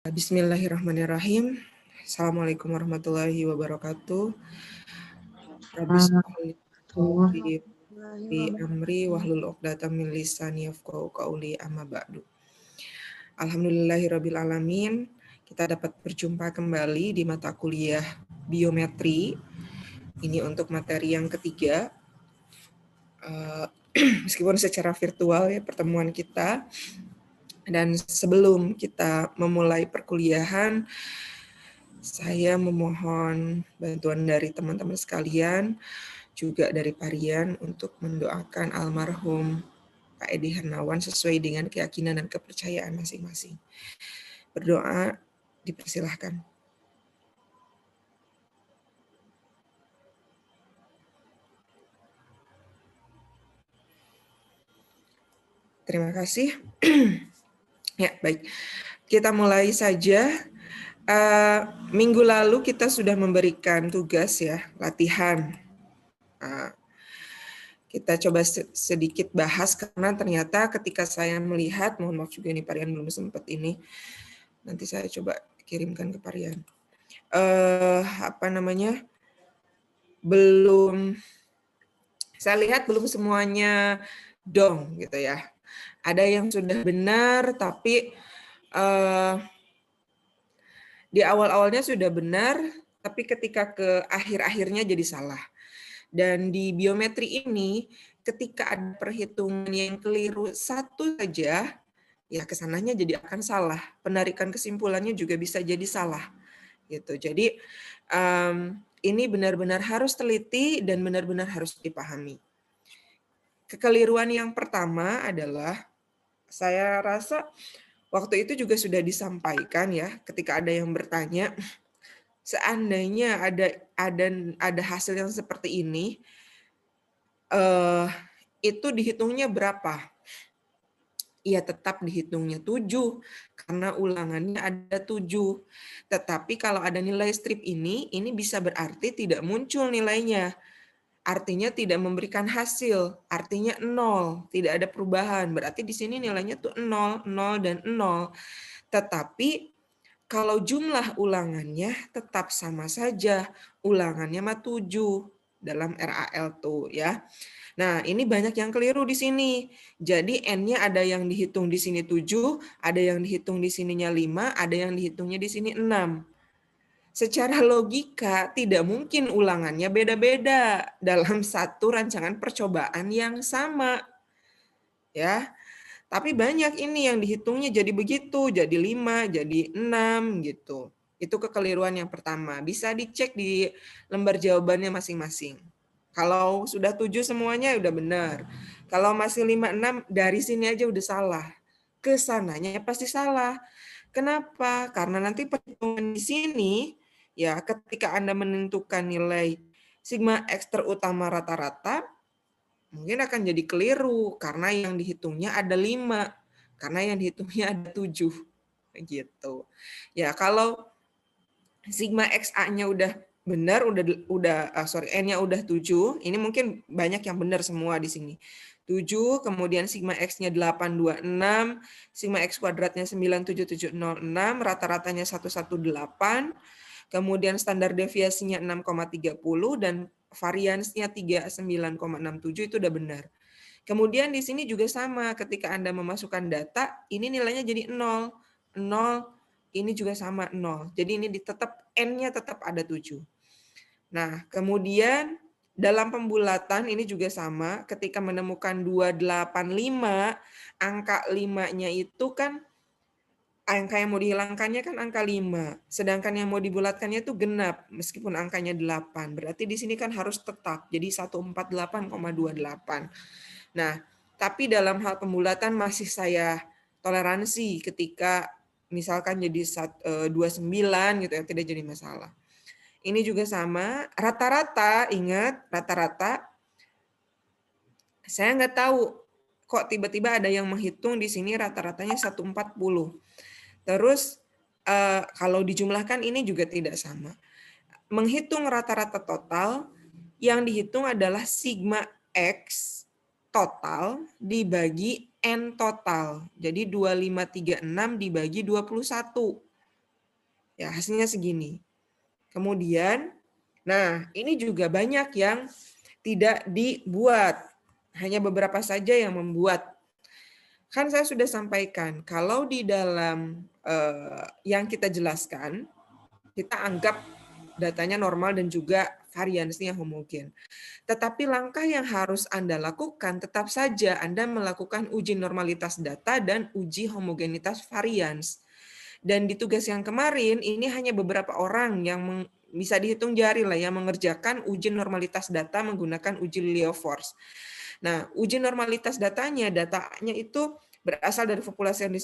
Bismillahirrahmanirrahim. Assalamualaikum warahmatullahi wabarakatuh. Rabbi shrah Warahmatullahi li amri wabarakatuh. wahlul 'uqdatam min lisani yafqahu qawli amma ba'du. Alhamdulillahirabbil alamin. Kita dapat berjumpa kembali di mata kuliah biometri. Ini untuk materi yang ketiga. Meskipun secara virtual ya pertemuan kita. Dan sebelum kita memulai perkuliahan, saya memohon bantuan dari teman-teman sekalian, juga dari Parian untuk mendoakan almarhum Pak Edi Hernawan sesuai dengan keyakinan dan kepercayaan masing-masing. Berdoa dipersilahkan. Terima kasih. Ya, baik. Kita mulai saja. Minggu lalu kita sudah memberikan tugas ya, latihan. Kita coba sedikit bahas karena ternyata ketika saya melihat, mohon maaf juga ini Parian belum sempat ini, nanti saya coba kirimkan ke Parian. Belum, saya lihat belum semuanya dong gitu ya. Ada yang sudah benar tapi di awal-awalnya sudah benar, tapi ketika ke akhir-akhirnya jadi salah. Dan di biometri ini, ketika ada perhitungan yang keliru satu saja, ya kesananya jadi akan salah. Penarikan kesimpulannya juga bisa jadi salah. Gitu. Jadi ini benar-benar harus teliti dan benar-benar harus dipahami. Kekeliruan yang pertama adalah, saya rasa waktu itu juga sudah disampaikan ya, ketika ada yang bertanya, seandainya ada hasil yang seperti ini, itu dihitungnya berapa? Ya tetap dihitungnya 7, karena ulangannya ada 7. Tetapi kalau ada nilai strip ini bisa berarti tidak muncul nilainya. Artinya tidak memberikan hasil, artinya 0, tidak ada perubahan. Berarti di sini nilainya tuh 0, 0, dan 0. Tetapi kalau jumlah ulangannya tetap sama saja, ulangannya mah 7 dalam RAL tuh ya. Nah, ini banyak yang keliru di sini. Jadi N-nya ada yang dihitung di sini 7, ada yang dihitung di sininya 5, ada yang dihitungnya di sini 6. Secara logika tidak mungkin ulangannya beda-beda dalam satu rancangan percobaan yang sama. Ya. Tapi banyak ini yang dihitungnya jadi begitu, jadi 5, jadi 6 gitu. Itu kekeliruan yang pertama. Bisa dicek di lembar jawabannya masing-masing. Kalau sudah 7 semuanya udah benar. Kalau masih 5, 6 dari sini aja udah salah. Kesananya pasti salah. Kenapa? Karena nanti perhitungan di sini ya ketika Anda menentukan nilai sigma X terutama rata-rata, mungkin akan jadi keliru karena yang dihitungnya ada 5, karena yang dihitungnya ada 7. Gitu. Ya, kalau sigma XA-nya udah benar, N-nya udah 7, ini mungkin banyak yang benar semua di sini. 7, kemudian sigma X-nya 826, sigma X kuadratnya 97706, rata-ratanya 118, kemudian standar deviasinya 6,30 dan variansnya 39,67 itu udah benar. Kemudian di sini juga sama, ketika Anda memasukkan data, ini nilainya jadi 0. 0, ini juga sama 0. Jadi ini N-nya tetap ada 7. Nah, kemudian dalam pembulatan ini juga sama, ketika menemukan 285, angka 5-nya itu kan, angka yang mau dihilangkannya kan angka 5, sedangkan yang mau dibulatkannya itu genap, meskipun angkanya 8. Berarti di sini kan harus tetap, jadi 148,28. Nah, tapi dalam hal pembulatan masih saya toleransi ketika misalkan jadi 29 gitu ya, tidak jadi masalah. Ini juga sama, rata-rata, ingat rata-rata, saya nggak tahu kok tiba-tiba ada yang menghitung di sini rata-ratanya 140. Terus kalau dijumlahkan ini juga tidak sama. Menghitung rata-rata total, yang dihitung adalah sigma X total dibagi N total. Jadi 2536 dibagi 21. Ya, hasilnya segini. Kemudian, nah ini juga banyak yang tidak dibuat. Hanya beberapa saja yang membuat. Kan saya sudah sampaikan, kalau di dalam yang kita jelaskan, kita anggap datanya normal dan juga variansinya homogen. Tetapi langkah yang harus Anda lakukan tetap saja Anda melakukan uji normalitas data dan uji homogenitas varians. Dan di tugas yang kemarin ini hanya beberapa orang yang bisa dihitung jari lah yang mengerjakan uji normalitas data menggunakan uji Liouvard. Nah, uji normalitas datanya itu berasal dari populasi yang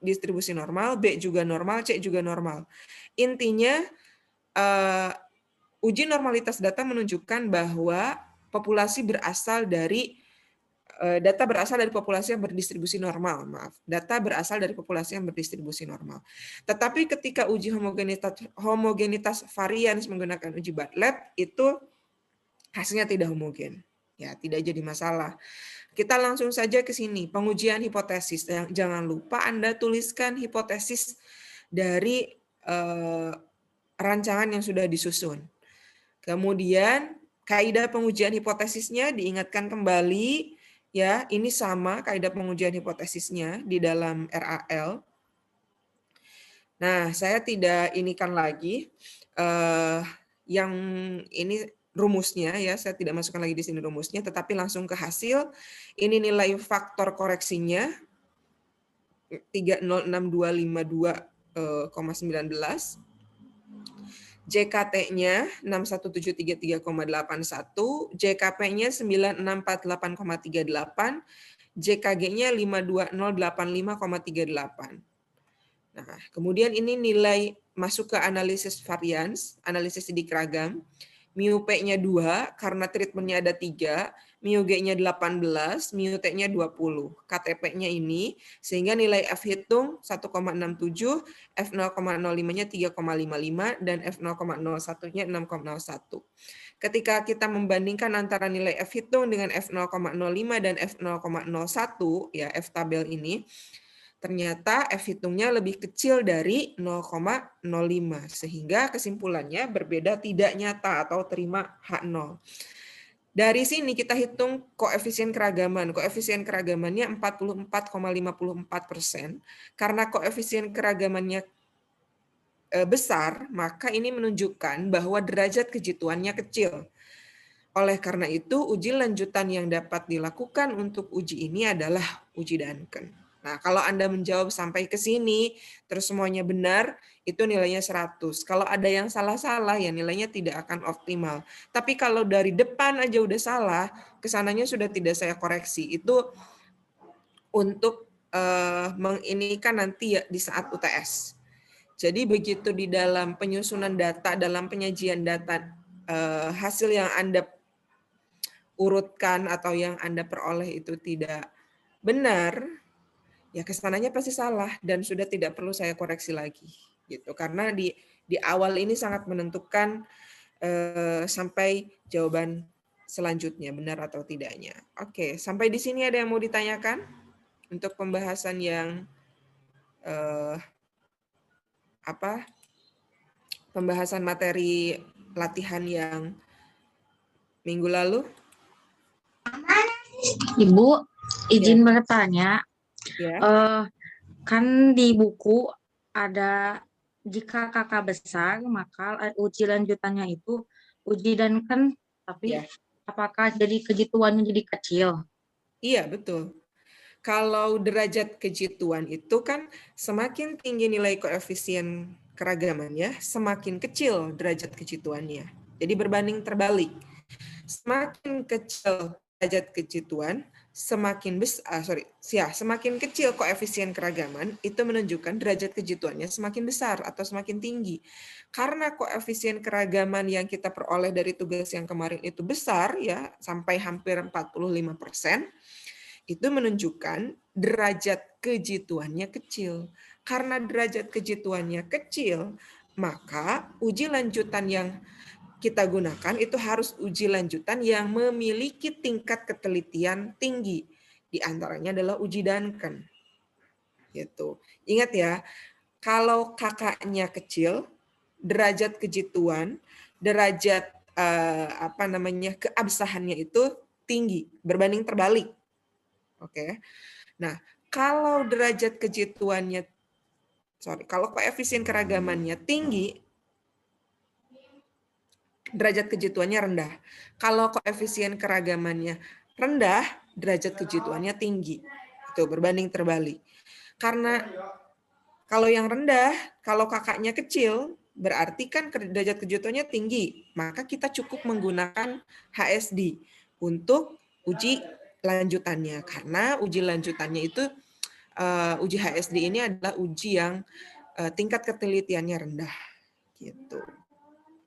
distribusi normal, B juga normal, C juga normal. Intinya uji normalitas data menunjukkan bahwa populasi berasal dari data berasal dari populasi yang berdistribusi normal, maaf. Data berasal dari populasi yang berdistribusi normal. Tetapi ketika uji homogenitas varians menggunakan uji Bartlett itu hasilnya tidak homogen. Ya, tidak jadi masalah. Kita langsung saja ke sini, pengujian hipotesis. Jangan lupa Anda tuliskan hipotesis dari rancangan yang sudah disusun. Kemudian kaidah pengujian hipotesisnya diingatkan kembali, ya, ini sama kaidah pengujian hipotesisnya di dalam RAL. Nah, saya tidak inikan lagi yang ini rumusnya, ya, saya tidak masukkan lagi di sini rumusnya, tetapi langsung ke hasil. Ini nilai faktor koreksinya 306252,19. JKT-nya 61733,81, JKP-nya 9648,38, JKG-nya 52085,38. Nah, kemudian ini nilai masuk ke analisis varians, analisis sidik ragam. Mu P-nya 2, karena treatment-nya ada 3, Mu G-nya 18, Mu T-nya 20. KTP-nya ini, sehingga nilai F hitung 1,67, F 0,05-nya 3,55, dan F 0,01-nya 6,01. Ketika kita membandingkan antara nilai F hitung dengan F 0,05 dan F 0,01, ya F tabel ini, ternyata F hitungnya lebih kecil dari 0,05, sehingga kesimpulannya berbeda tidak nyata atau terima H0. Dari sini kita hitung koefisien keragaman. Koefisien keragamannya 44,54%. Karena koefisien keragamannya besar, maka ini menunjukkan bahwa derajat kejituannya kecil. Oleh karena itu, uji lanjutan yang dapat dilakukan untuk uji ini adalah uji Duncan. Nah, kalau Anda menjawab sampai ke sini, terus semuanya benar, itu nilainya 100. Kalau ada yang salah-salah, ya nilainya tidak akan optimal. Tapi kalau dari depan aja udah salah, kesananya sudah tidak saya koreksi. Itu untuk menginikan nanti ya di saat UTS. Jadi begitu di dalam penyusunan data, dalam penyajian data, hasil yang Anda urutkan atau yang Anda peroleh itu tidak benar, ya kesananya pasti salah dan sudah tidak perlu saya koreksi lagi gitu, karena di awal ini sangat menentukan sampai jawaban selanjutnya benar atau tidaknya. Oke, sampai di sini ada yang mau ditanyakan untuk pembahasan yang pembahasan materi latihan yang minggu lalu? Ibu, izin bertanya. Ya. Kan di buku ada jika kakak besar, maka uji lanjutannya itu uji Duncan, tapi apakah jadi kejituannya jadi kecil? Iya, betul. Kalau derajat kejituan itu kan semakin tinggi nilai koefisien keragamannya, semakin kecil derajat kejituannya. Jadi berbanding terbalik. Semakin kecil derajat kejituan, semakin kecil koefisien keragaman, itu menunjukkan derajat kejituannya semakin besar atau semakin tinggi. Karena koefisien keragaman yang kita peroleh dari tugas yang kemarin itu besar, ya sampai hampir 45%, itu menunjukkan derajat kejituannya kecil. Karena derajat kejituannya kecil, maka uji lanjutan yang kita gunakan itu harus uji lanjutan yang memiliki tingkat ketelitian tinggi. Di antaranya adalah uji Duncan. Gitu. Ingat ya, kalau kakaknya kecil, derajat kejituan, derajat keabsahannya itu tinggi, berbanding terbalik. Oke. Nah, kalau derajat kejituannya kalau koefisien keragamannya tinggi, derajat kejituannya rendah. Kalau koefisien keragamannya rendah, derajat kejituannya tinggi. Itu berbanding terbalik. Karena kalau yang rendah, kalau kakaknya kecil, berarti kan derajat kejituannya tinggi. Maka kita cukup menggunakan HSD untuk uji lanjutannya. Karena uji lanjutannya itu, uji HSD ini adalah uji yang tingkat ketelitiannya rendah. Gitu.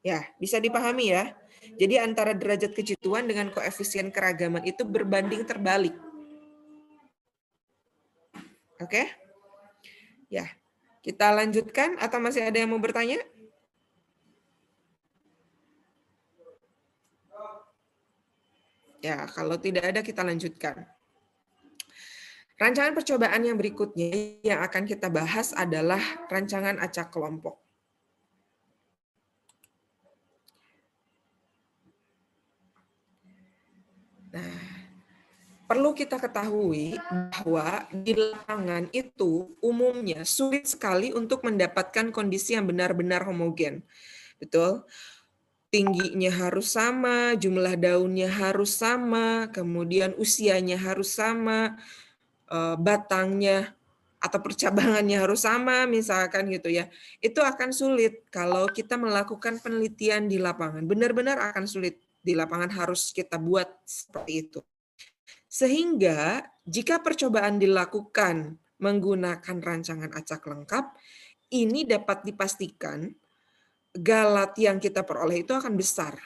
Ya, bisa dipahami ya. Jadi antara derajat kejituan dengan koefisien keragaman itu berbanding terbalik. Oke? Ya. Kita lanjutkan atau masih ada yang mau bertanya? Ya, kalau tidak ada kita lanjutkan. Rancangan percobaan yang berikutnya yang akan kita bahas adalah rancangan acak kelompok. Nah, perlu kita ketahui bahwa di lapangan itu umumnya sulit sekali untuk mendapatkan kondisi yang benar-benar homogen. Betul? Tingginya harus sama, jumlah daunnya harus sama, kemudian usianya harus sama, batangnya atau percabangannya harus sama, misalkan gitu ya. Itu akan sulit kalau kita melakukan penelitian di lapangan. Benar-benar akan sulit di lapangan, harus kita buat seperti itu. Sehingga jika percobaan dilakukan menggunakan rancangan acak lengkap, ini dapat dipastikan galat yang kita peroleh itu akan besar.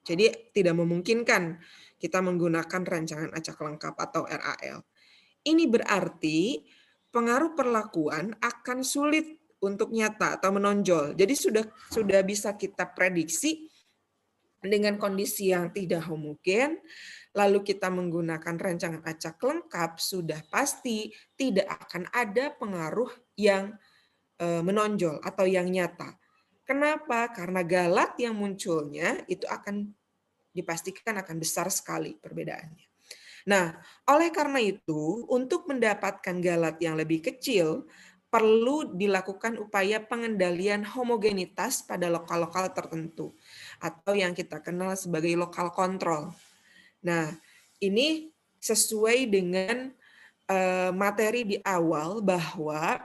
Jadi tidak memungkinkan kita menggunakan rancangan acak lengkap atau RAL. Ini berarti pengaruh perlakuan akan sulit untuk nyata atau menonjol. Jadi sudah bisa kita prediksi dengan kondisi yang tidak homogen, lalu kita menggunakan rancangan acak lengkap, sudah pasti tidak akan ada pengaruh yang menonjol atau yang nyata. Kenapa? Karena galat yang munculnya itu akan dipastikan akan besar sekali perbedaannya. Nah, oleh karena itu, untuk mendapatkan galat yang lebih kecil, perlu dilakukan upaya pengendalian homogenitas pada lokal-lokal tertentu, atau yang kita kenal sebagai lokal kontrol. Nah, ini sesuai dengan materi di awal bahwa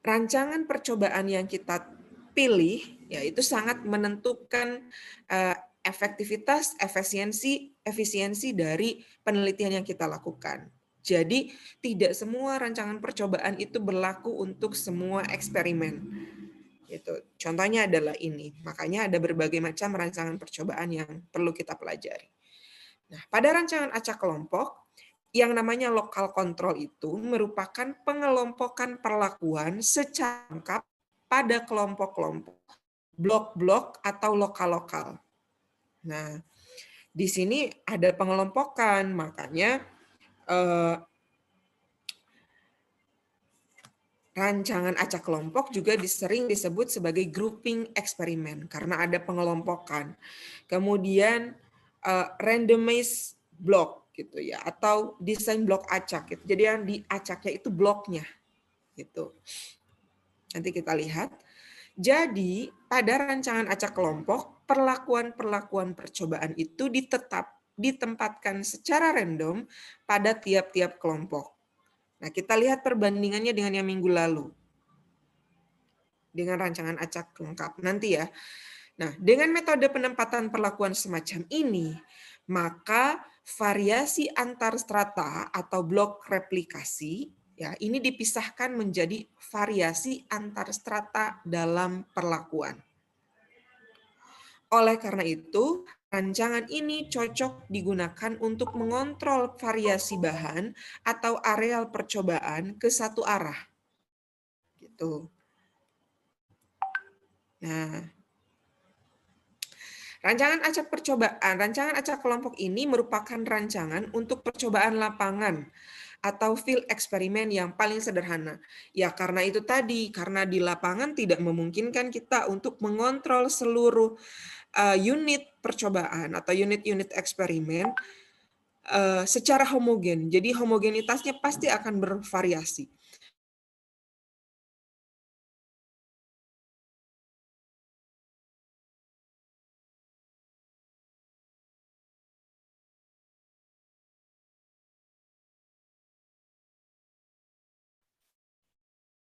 rancangan percobaan yang kita pilih yaitu sangat menentukan efektivitas, efisiensi dari penelitian yang kita lakukan. Jadi tidak semua rancangan percobaan itu berlaku untuk semua eksperimen. Gitu. Contohnya adalah ini. Makanya ada berbagai macam rancangan percobaan yang perlu kita pelajari. Nah, pada rancangan acak kelompok, yang namanya lokal kontrol itu merupakan pengelompokan perlakuan secara lengkap pada kelompok-kelompok, blok-blok atau lokal-lokal. Nah, di sini ada pengelompokan, makanya rancangan acak kelompok juga sering disebut sebagai grouping eksperimen karena ada pengelompokan. Kemudian randomized block gitu ya, atau desain blok acak gitu. Jadi yang di acaknya itu bloknya gitu. Nanti kita lihat. Jadi pada rancangan acak kelompok, perlakuan-perlakuan percobaan itu ditempatkan secara random pada tiap-tiap kelompok. Nah, kita lihat perbandingannya dengan yang minggu lalu. Dengan rancangan acak lengkap nanti ya. Nah, dengan metode penempatan perlakuan semacam ini, maka variasi antar strata atau blok replikasi ya, ini dipisahkan menjadi variasi antar strata dalam perlakuan. Oleh karena itu, rancangan ini cocok digunakan untuk mengontrol variasi bahan atau areal percobaan ke satu arah. Gitu. Nah, rancangan acak kelompok ini merupakan rancangan untuk percobaan lapangan atau field eksperimen yang paling sederhana. Ya karena itu tadi, karena di lapangan tidak memungkinkan kita untuk mengontrol seluruh unit percobaan atau unit-unit eksperimen secara homogen. Jadi homogenitasnya pasti akan bervariasi.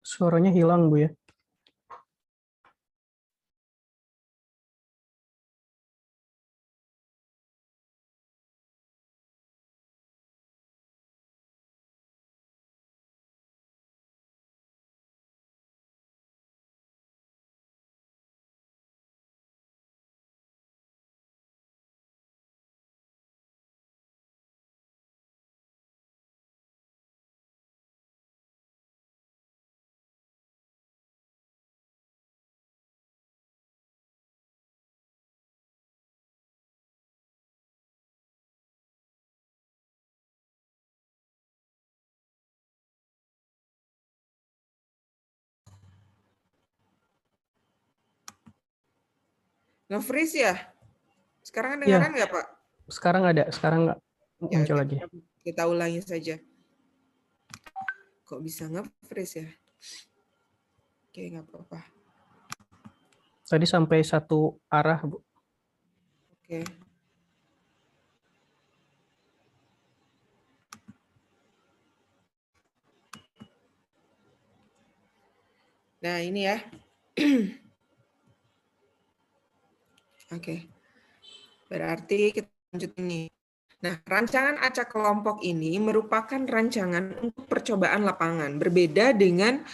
Suaranya hilang, Bu ya. Nge-freeze ya? Sekarang Ya, kedengaran nggak, Pak? sekarang ada, sekarang nggak Ya, muncul lagi. kita ulangi saja. Kok bisa nge-freeze ya? Oke, nggak apa-apa. Tadi sampai satu arah, Bu. Oke. Nah, ini ya. Oke. Berarti kita lanjut ini. Nah, rancangan acak kelompok ini merupakan rancangan untuk percobaan lapangan, berbeda dengan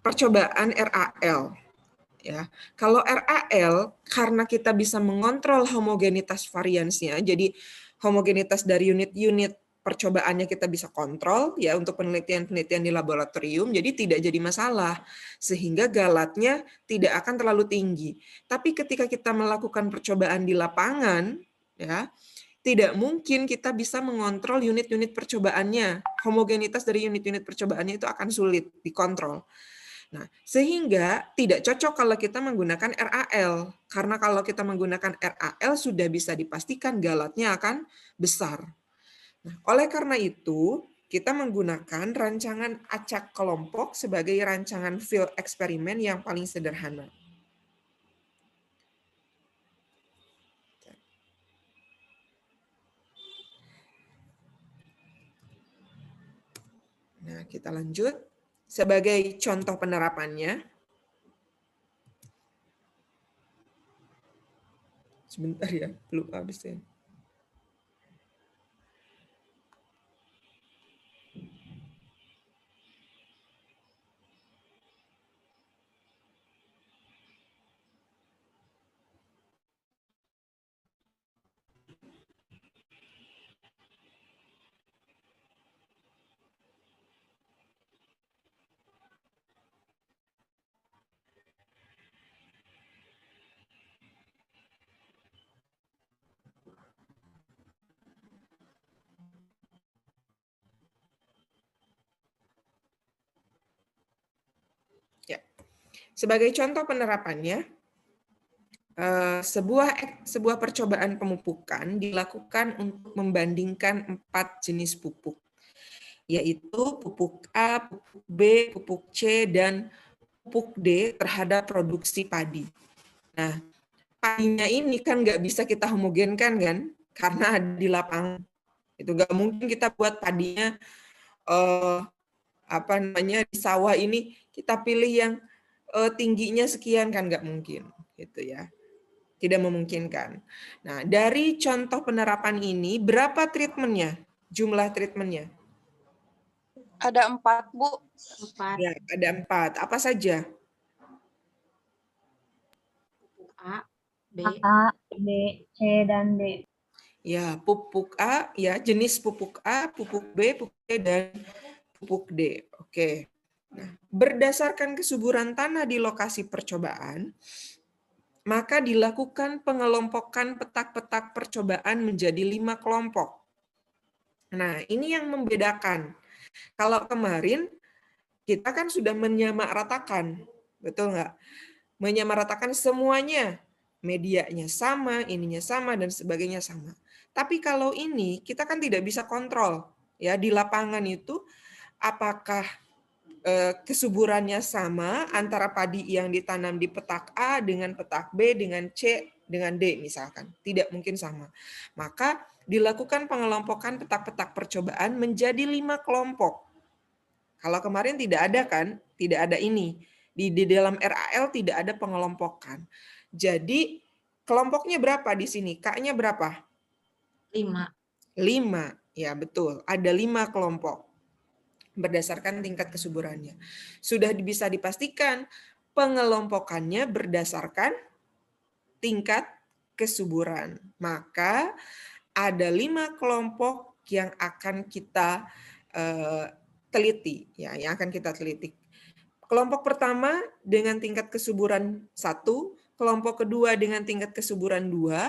percobaan RAL. Ya, kalau RAL karena kita bisa mengontrol homogenitas variansnya, jadi homogenitas dari unit-unit percobaannya kita bisa kontrol ya untuk penelitian-penelitian di laboratorium, jadi tidak jadi masalah sehingga galatnya tidak akan terlalu tinggi. Tapi ketika kita melakukan percobaan di lapangan, ya tidak mungkin kita bisa mengontrol unit-unit percobaannya. Homogenitas dari unit-unit percobaannya itu akan sulit dikontrol. Nah, sehingga tidak cocok kalau kita menggunakan RAL. Karena kalau kita menggunakan RAL sudah bisa dipastikan galatnya akan besar. Nah, oleh karena itu, kita menggunakan rancangan acak kelompok sebagai rancangan field eksperimen yang paling sederhana. Nah, kita lanjut. Sebagai contoh penerapannya, sebentar ya, belum habis ya. Ya. Sebagai contoh penerapannya, sebuah percobaan pemupukan dilakukan untuk membandingkan 4 jenis pupuk, yaitu pupuk A, pupuk B, pupuk C, dan pupuk D terhadap produksi padi. Nah, padinya ini kan nggak bisa kita homogenkan kan, karena ada di lapangan. Itu nggak mungkin kita buat padinya di sawah ini kita pilih yang tingginya sekian kan nggak mungkin, gitu ya. Tidak memungkinkan. Nah, dari contoh penerapan ini, berapa treatmentnya? Jumlah treatmentnya? Ada 4, Bu. 4. Ya, ada 4. Apa saja? A, B, A, B, C, dan D. Ya, pupuk A, ya jenis pupuk A, pupuk B, pupuk C, dan pupuk D. Oke. Nah, berdasarkan kesuburan tanah di lokasi percobaan, maka dilakukan pengelompokan petak-petak percobaan menjadi 5 kelompok. Nah, ini yang membedakan. Kalau kemarin kita kan sudah menyamaratakan, betul nggak? Menyamaratakan semuanya, medianya sama, ininya sama, dan sebagainya sama. Tapi kalau ini kita kan tidak bisa kontrol, ya di lapangan itu apakah kesuburannya sama antara padi yang ditanam di petak A dengan petak B dengan C dengan D misalkan. Tidak mungkin sama. Maka dilakukan pengelompokan petak-petak percobaan menjadi 5 kelompok. Kalau kemarin tidak ada kan, tidak ada ini. Di dalam RAL tidak ada pengelompokan. Jadi kelompoknya berapa di sini? K-nya berapa? 5. 5. Ya betul, ada 5 kelompok berdasarkan tingkat kesuburannya. Sudah bisa dipastikan pengelompokannya berdasarkan tingkat kesuburan. Maka ada 5 kelompok yang akan kita teliti, ya, yang akan kita teliti. Kelompok pertama dengan tingkat kesuburan 1, kelompok kedua dengan tingkat kesuburan 2,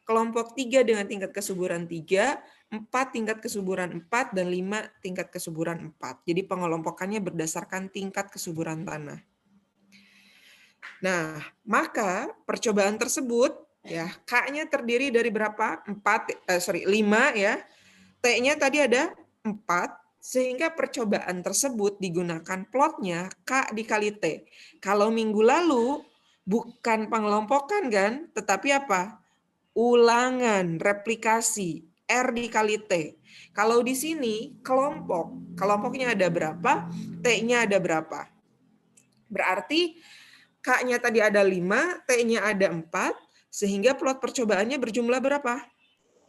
kelompok 3 dengan tingkat kesuburan 3, 4 tingkat kesuburan 4, dan 5 tingkat kesuburan 4. Jadi pengelompokannya berdasarkan tingkat kesuburan tanah. Nah, maka percobaan tersebut ya K-nya terdiri dari berapa? 5 ya. T-nya tadi ada 4, sehingga percobaan tersebut digunakan plotnya K dikali T. Kalau minggu lalu bukan pengelompokan kan, tetapi apa? Ulangan, replikasi, R dikali T. Kalau di sini kelompok, kelompoknya ada berapa, T-nya ada berapa. Berarti K-nya tadi ada 5, T-nya ada 4, sehingga plot percobaannya berjumlah berapa?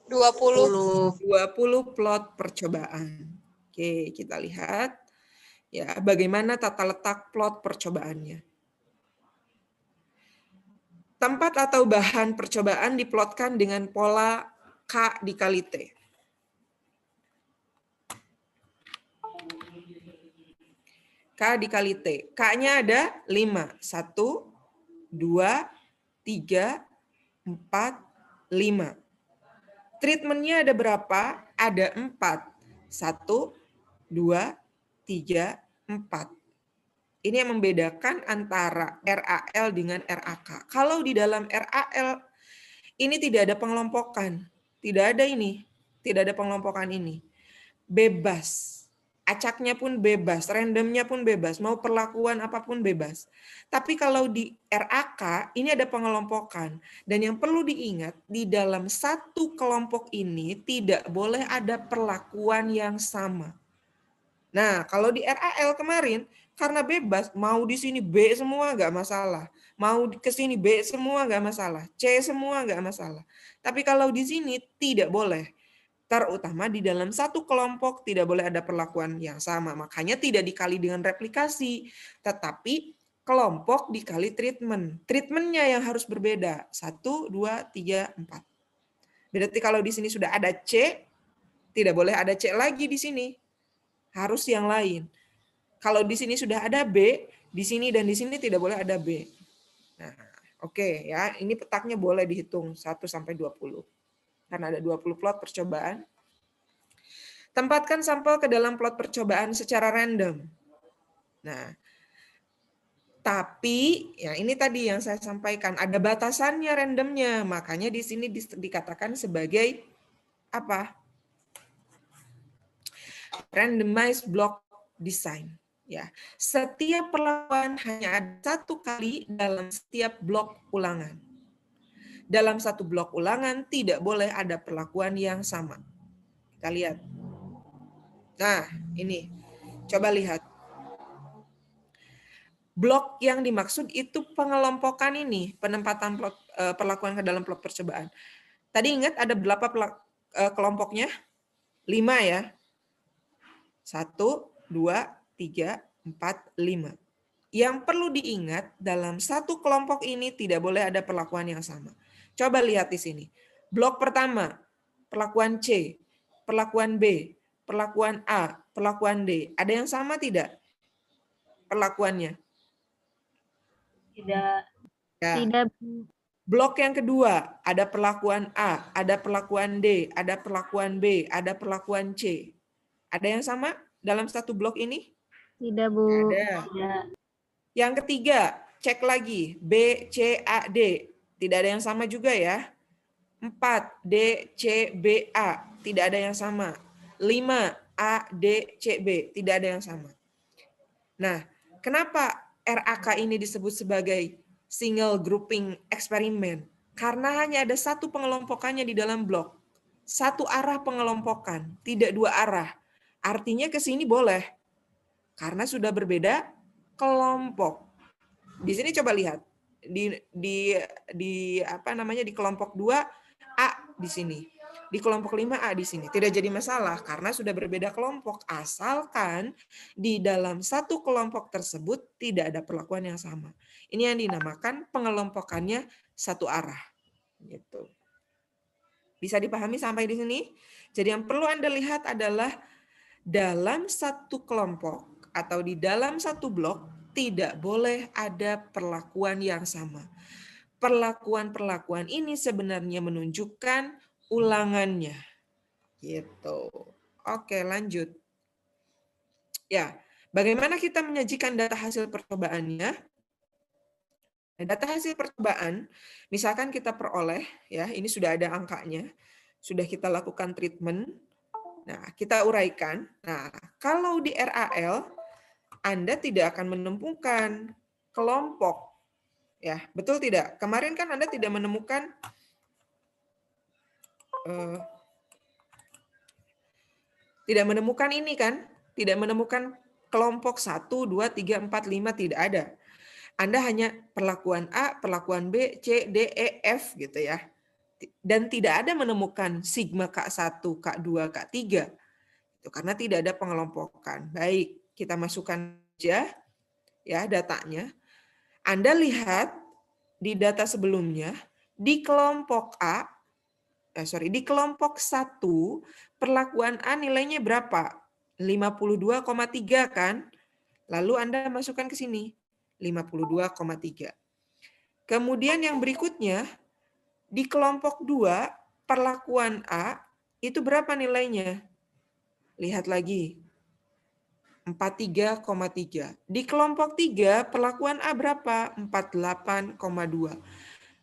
20. 20 plot percobaan. Oke, kita lihat ya bagaimana tata letak plot percobaannya. Tempat atau bahan percobaan diplotkan dengan pola K dikali T. K dikali T. K-nya ada 5. 1, 2, 3, 4, 5. Treatmentnya ada berapa? Ada 4. 1, 2, 3, 4. Ini yang membedakan antara RAL dengan RAK. Kalau di dalam RAL ini tidak ada pengelompokan. Tidak ada ini. Tidak ada pengelompokan ini. Bebas. Acaknya pun bebas, randomnya pun bebas, mau perlakuan apapun bebas. Tapi kalau di RAK ini ada pengelompokan. Dan yang perlu diingat, di dalam satu kelompok ini tidak boleh ada perlakuan yang sama. Nah, kalau di RAL kemarin, karena bebas, mau di sini B semua nggak masalah. Mau ke sini B semua nggak masalah. C semua nggak masalah. Tapi kalau di sini tidak boleh. Terutama di dalam satu kelompok tidak boleh ada perlakuan yang sama. Makanya tidak dikali dengan replikasi, tetapi kelompok dikali treatment. Treatmentnya yang harus berbeda. 1, 2, 3, 4. Berarti kalau di sini sudah ada C, tidak boleh ada C lagi di sini. Harus yang lain. Kalau di sini sudah ada B, di sini dan di sini tidak boleh ada B. Nah, oke ya, ini petaknya boleh dihitung 1 sampai 20. Karena ada 20 plot percobaan. Tempatkan sampel ke dalam plot percobaan secara random. Nah, tapi ya ini tadi yang saya sampaikan, ada batasannya randomnya. Makanya di sini dikatakan sebagai apa? Randomized block design. Ya, setiap perlakuan hanya ada 1 kali dalam setiap blok ulangan. Dalam satu blok ulangan tidak boleh ada perlakuan yang sama. Kita lihat. Nah, ini. Coba lihat. Blok yang dimaksud itu pengelompokan ini, penempatan plot, perlakuan ke dalam plot percobaan. Tadi ingat ada berapa kelompoknya? 5 ya. 1, 2, 3, 4, 5. Yang perlu diingat dalam satu kelompok ini tidak boleh ada perlakuan yang sama. Coba lihat di sini. Blok pertama, perlakuan C, perlakuan B, perlakuan A, perlakuan D. Ada yang sama tidak perlakuannya? Tidak. Ya. Tidak. Blok yang kedua, ada perlakuan A, ada perlakuan D, ada perlakuan B, ada perlakuan C. Ada yang sama dalam satu blok ini? Tidak, Bu. Ada. Tidak. Yang ketiga, cek lagi. B, C, A, D. Tidak ada yang sama juga ya. 4, D, C, B, A. Tidak ada yang sama. 5, A, D, C, B. Tidak ada yang sama. Nah, kenapa RAK ini disebut sebagai single grouping eksperimen? Karena hanya ada satu pengelompokannya di dalam blok. Satu arah pengelompokan, tidak dua arah. Artinya ke sini boleh. Karena sudah berbeda kelompok. Di sini coba lihat. Di apa namanya di kelompok 2 A di sini. Di kelompok 5 A di sini. Tidak jadi masalah karena sudah berbeda kelompok, asalkan di dalam satu kelompok tersebut tidak ada perlakuan yang sama. Ini yang dinamakan pengelompokannya satu arah. Gitu. Bisa dipahami sampai di sini? Jadi yang perlu Anda lihat adalah dalam satu kelompok atau di dalam satu blok tidak boleh ada perlakuan yang sama. Perlakuan-perlakuan ini sebenarnya menunjukkan ulangannya. Gitu. Oke, lanjut. Ya, bagaimana kita menyajikan data hasil percobaannya? Data hasil percobaan, misalkan kita peroleh, ya, ini sudah ada angkanya, sudah kita lakukan treatment. Nah, kita uraikan. Nah, kalau di RAL, Anda tidak akan menemukan kelompok. Ya, betul tidak? Kemarin kan Anda tidak menemukan ini kan? Tidak menemukan kelompok 1, 2, 3, 4, 5, tidak ada. Anda hanya perlakuan A, perlakuan B, C, D, E, F gitu ya. Dan tidak ada menemukan sigma K1, K2, K3. Itu karena tidak ada pengelompokan. Baik, kita masukkan aja ya datanya. Anda lihat di data sebelumnya di kelompok di kelompok 1 perlakuan A nilainya berapa? 52,3 kan? Lalu Anda masukkan ke sini 52,3. Kemudian yang berikutnya di kelompok 2 perlakuan A itu berapa nilainya? Lihat lagi. 43,3. Di kelompok 3 perlakuan A berapa? 48,2.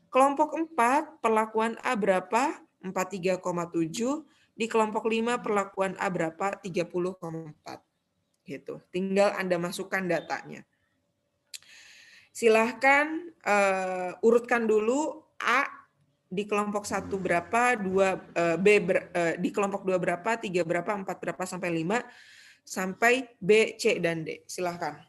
Kelompok 4 perlakuan A berapa? 43,7. Di kelompok 5 perlakuan A berapa? 30,4. Gitu. Tinggal Anda masukkan datanya. Silahkan urutkan dulu A di kelompok 1 berapa, 2 B di kelompok 2 berapa, 3 berapa, 4 berapa sampai 5 sampai B, C dan D. Silahkan.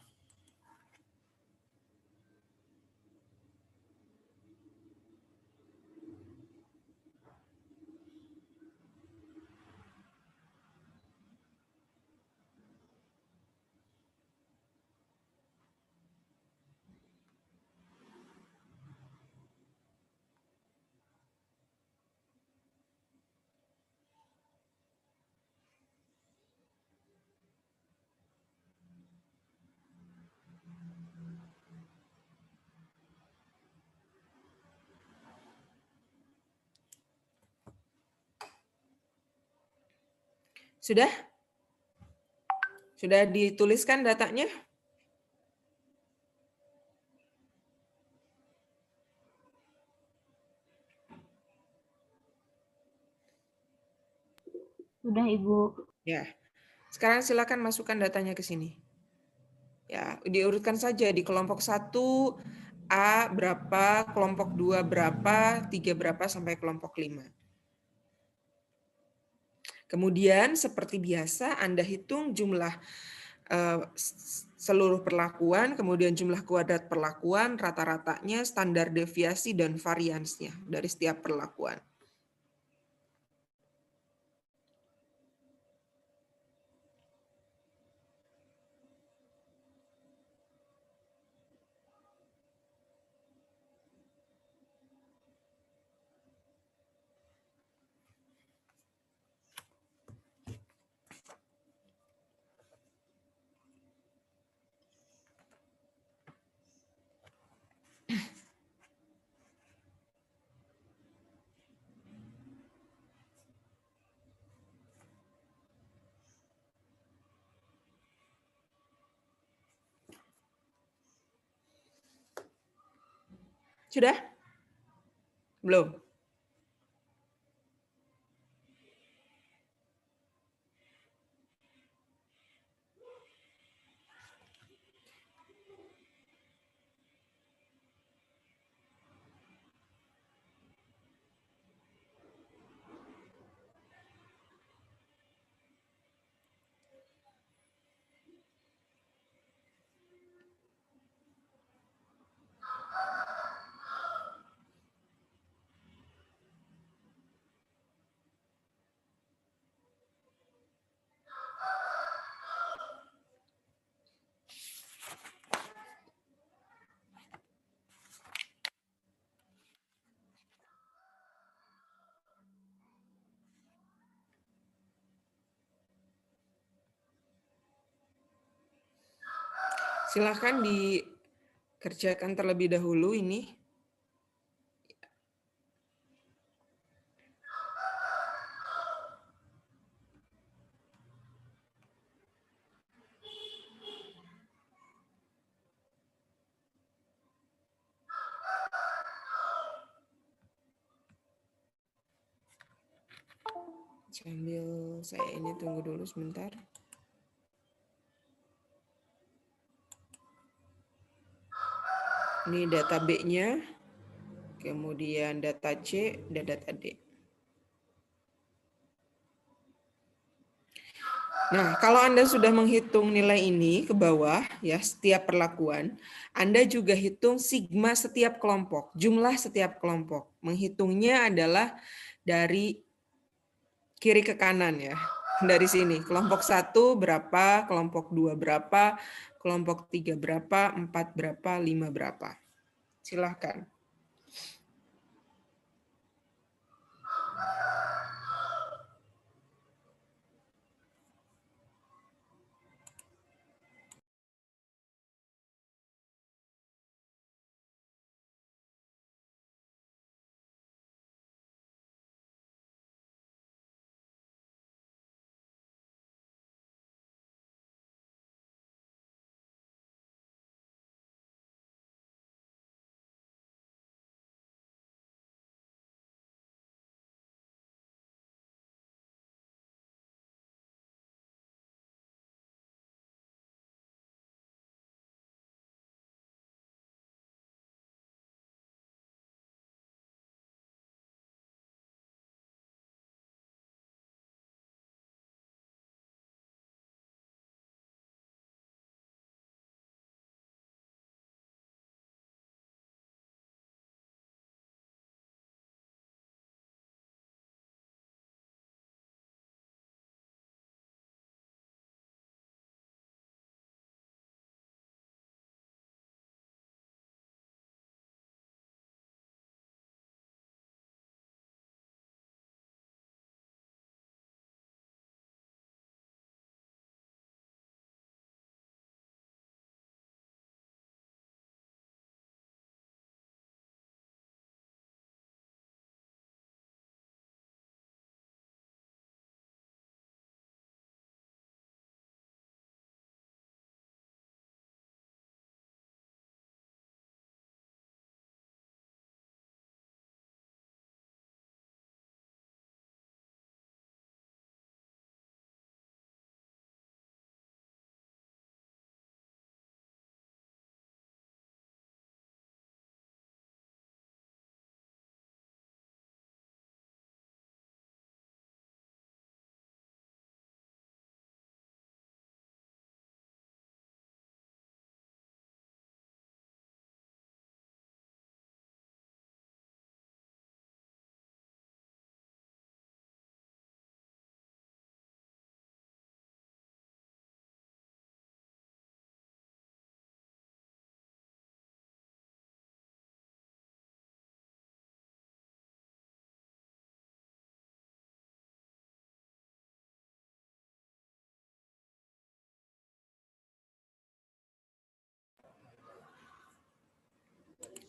Sudah? Sudah dituliskan datanya? Sudah, Ibu. Ya. Sekarang silakan masukkan datanya ke sini. Ya, diurutkan saja di kelompok 1 A berapa, kelompok 2 berapa, 3 berapa sampai kelompok 5. Kemudian seperti biasa Anda hitung jumlah seluruh perlakuan, kemudian jumlah kuadrat perlakuan, rata-ratanya, standar deviasi, dan variansnya dari setiap perlakuan. Sudah? Belum? Silahkan dikerjakan terlebih dahulu ini. Sambil saya ini tunggu dulu sebentar. Ini data B-nya, kemudian data C, dan data D. Nah, kalau Anda sudah menghitung nilai ini ke bawah, ya setiap perlakuan, Anda juga hitung sigma setiap kelompok, jumlah setiap kelompok. Menghitungnya adalah dari kiri ke kanan ya. Dari sini, kelompok 1 berapa, kelompok 2 berapa, kelompok 3 berapa, 4 berapa, 5 berapa. Silahkan.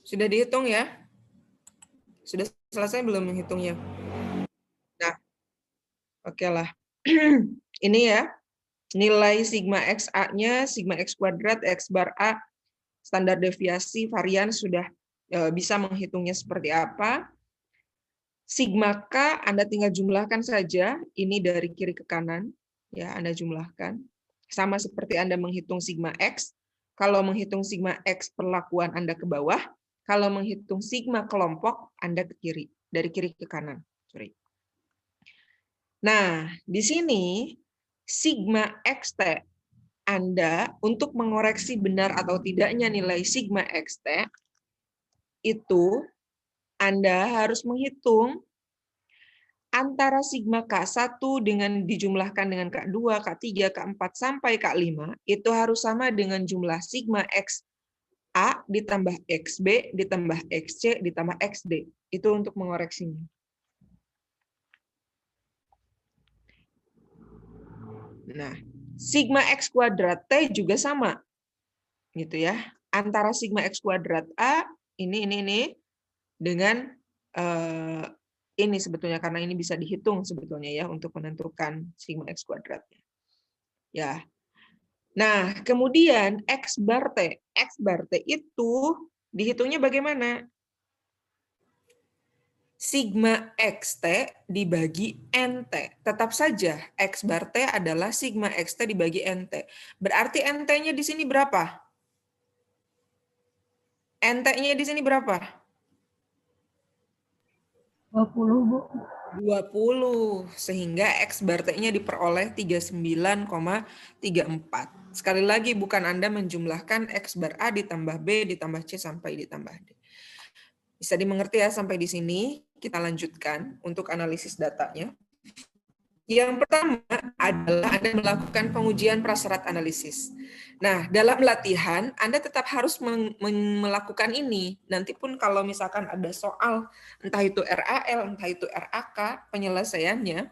Sudah dihitung ya? Sudah selesai belum menghitungnya? Nah, oke lah. Ini ya, nilai sigma XA-nya, sigma X kuadrat, X bar A, standar deviasi, varian sudah bisa menghitungnya seperti apa. Sigma K Anda tinggal jumlahkan saja, ini dari kiri ke kanan, ya Anda jumlahkan. Sama seperti Anda menghitung sigma X, kalau menghitung sigma X perlakuan Anda ke bawah, kalau menghitung sigma kelompok Anda ke kiri, dari kiri ke kanan. Sorry. Nah, di sini sigma XT Anda untuk mengoreksi benar atau tidaknya nilai sigma XT itu Anda harus menghitung antara sigma K1 dengan dijumlahkan dengan K2, K3, K4 sampai K5 itu harus sama dengan jumlah sigma XA ditambah XB ditambah XC ditambah XD. Itu untuk mengoreksinya. Nah, sigma X kuadrat T juga sama. Gitu ya. Antara sigma X kuadrat A ini dengan ini sebetulnya karena ini bisa dihitung sebetulnya ya untuk menentukan sigma X kuadratnya. Ya. Nah, kemudian X bar T. X bar T itu dihitungnya bagaimana? Sigma XT dibagi NT. Tetap saja X bar T adalah sigma XT dibagi NT. Berarti NT-nya di sini berapa? NT-nya di sini berapa? 20, Bu. 20, sehingga X bar T-nya diperoleh 39,34. Sekali lagi, bukan Anda menjumlahkan X bar A ditambah B ditambah C sampai ditambah D. Bisa dimengerti ya sampai di sini? Kita lanjutkan untuk analisis datanya. Yang pertama adalah Anda melakukan pengujian prasyarat analisis. Nah, dalam latihan, Anda tetap harus melakukan ini. Nanti pun kalau misalkan ada soal, entah itu RAL, entah itu RAK, penyelesaiannya,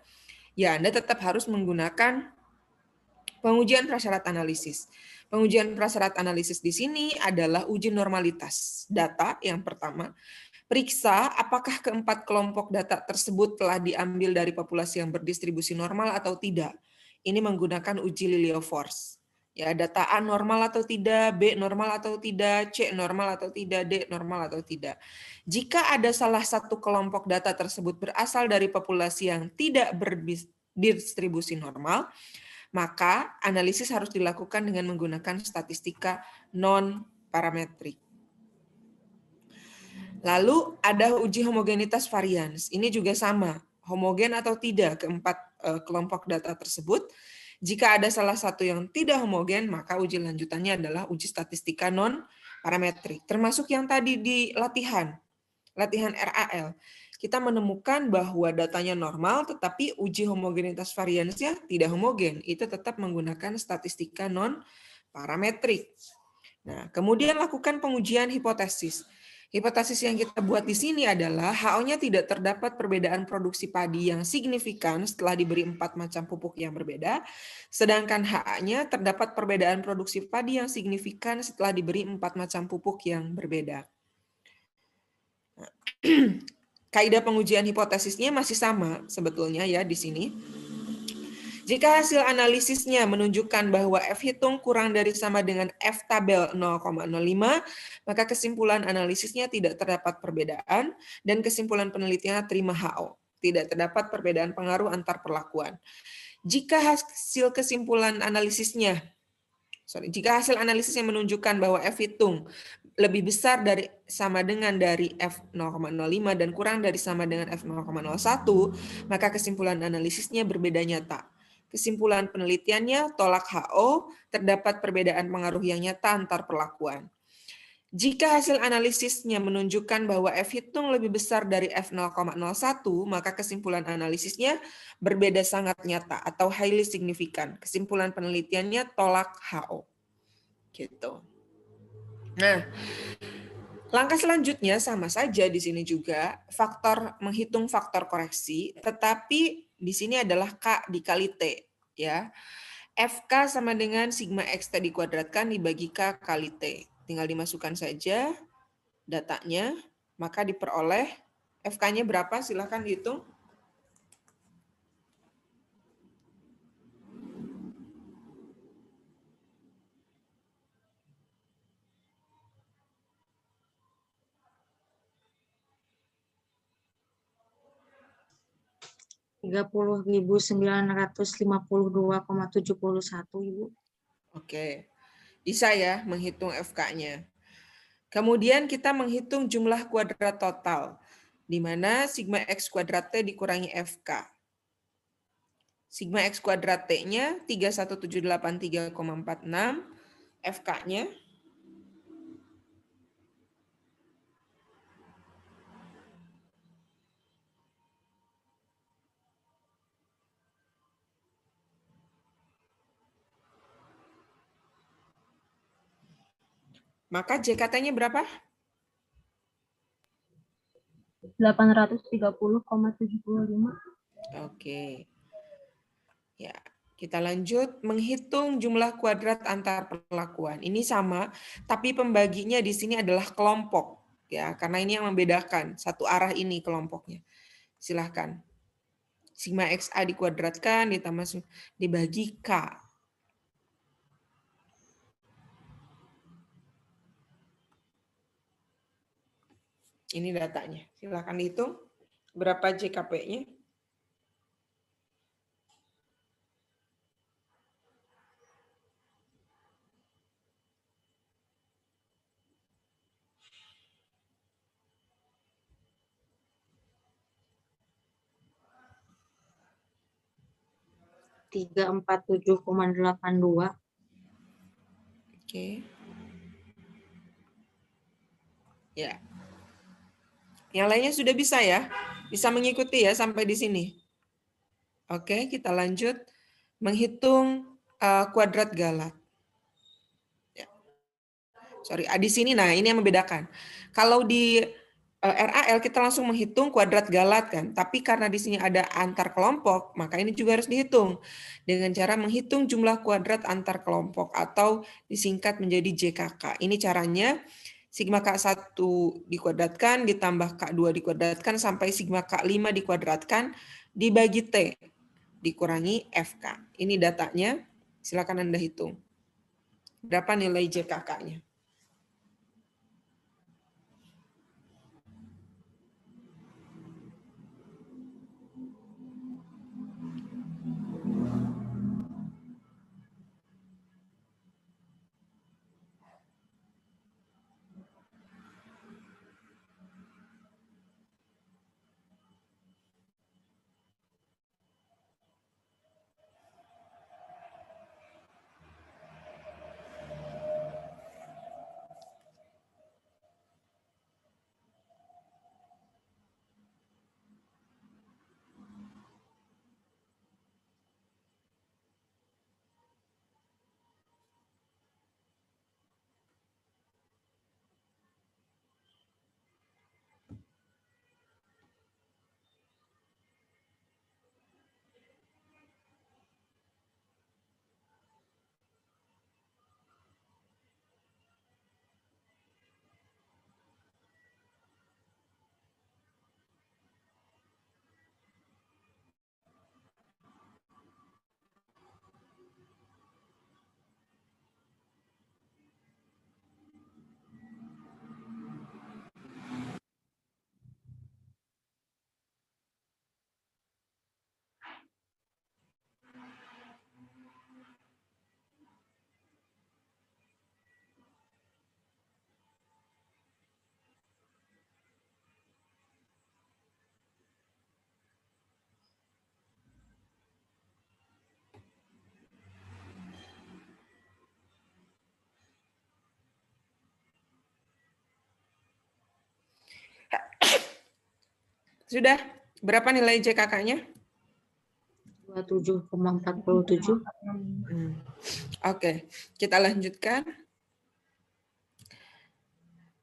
ya Anda tetap harus menggunakan pengujian prasyarat analisis. Pengujian prasyarat analisis di sini adalah uji normalitas data yang pertama. Periksa apakah keempat kelompok data tersebut telah diambil dari populasi yang berdistribusi normal atau tidak. Ini menggunakan uji Lilliefors. Ya, data A normal atau tidak, B normal atau tidak, C normal atau tidak, D normal atau tidak. Jika ada salah satu kelompok data tersebut berasal dari populasi yang tidak berdistribusi normal, maka analisis harus dilakukan dengan menggunakan statistika non-parametrik. Lalu ada uji homogenitas varians. Ini juga sama, homogen atau tidak keempat kelompok data tersebut. Jika ada salah satu yang tidak homogen, maka uji lanjutannya adalah uji statistika non-parametrik. Termasuk yang tadi di latihan RAL. Kita menemukan bahwa datanya normal, tetapi uji homogenitas variansnya tidak homogen. Itu tetap menggunakan statistika non-parametrik. Nah, kemudian lakukan pengujian hipotesis. Hipotesis yang kita buat di sini adalah HO-nya tidak terdapat perbedaan produksi padi yang signifikan setelah diberi 4 macam pupuk yang berbeda, sedangkan HA-nya terdapat perbedaan produksi padi yang signifikan setelah diberi 4 macam pupuk yang berbeda. Kaidah pengujian hipotesisnya masih sama sebetulnya ya di sini. Jika hasil analisisnya menunjukkan bahwa F hitung kurang dari sama dengan F tabel 0,05, maka kesimpulan analisisnya tidak terdapat perbedaan dan kesimpulan penelitiannya terima HO. Tidak terdapat perbedaan pengaruh antar perlakuan. Jika hasil analisisnya menunjukkan bahwa F hitung lebih besar dari sama dengan dari F 0,05 dan kurang dari sama dengan F 0,01, maka kesimpulan analisisnya berbeda nyata. Kesimpulan penelitiannya tolak HO, terdapat perbedaan pengaruh yang nyata antar perlakuan. Jika hasil analisisnya menunjukkan bahwa F hitung lebih besar dari F 0,01, maka kesimpulan analisisnya berbeda sangat nyata atau highly significant. Kesimpulan penelitiannya tolak HO. Gitu. Nah, langkah selanjutnya sama saja di sini juga menghitung faktor koreksi, tetapi di sini adalah K dikali T ya. FK sama dengan sigma XT dikuadratkan dibagi K kali T. Tinggal dimasukkan saja datanya, maka diperoleh FK-nya berapa? Silahkan dihitung. 30.952,71 Ibu. Oke, bisa ya menghitung FK-nya. Kemudian kita menghitung jumlah kuadrat total, di mana sigma X kuadrat T dikurangi FK. Sigma X kuadrat T-nya 31783,46, FK-nya maka JKT-nya berapa? 830,75. Oke. Ya, kita lanjut menghitung jumlah kuadrat antar perlakuan. Ini sama, tapi pembaginya di sini adalah kelompok. Ya, karena ini yang membedakan satu arah ini kelompoknya. Silahkan. Sigma XA dikuadratkan ditambah dibagi K. Ini datanya. Silahkan dihitung. Berapa JKP-nya? Tiga 347,82. Oke. Ya. Yang lainnya sudah bisa ya? Bisa mengikuti ya sampai di sini. Oke, kita lanjut menghitung kuadrat galat. Ya. Sorry, di sini nah ini yang membedakan. Kalau di RAL kita langsung menghitung kuadrat galat kan, tapi karena di sini ada antar kelompok, maka ini juga harus dihitung dengan cara menghitung jumlah kuadrat antar kelompok atau disingkat menjadi JKK. Ini caranya sigma K1 dikuadratkan ditambah K2 dikuadratkan sampai sigma K5 dikuadratkan dibagi T dikurangi FK. Ini datanya, silakan Anda hitung. Berapa nilai JKK-nya? Sudah? Berapa nilai JKK-nya? 27,47. Oke, kita lanjutkan.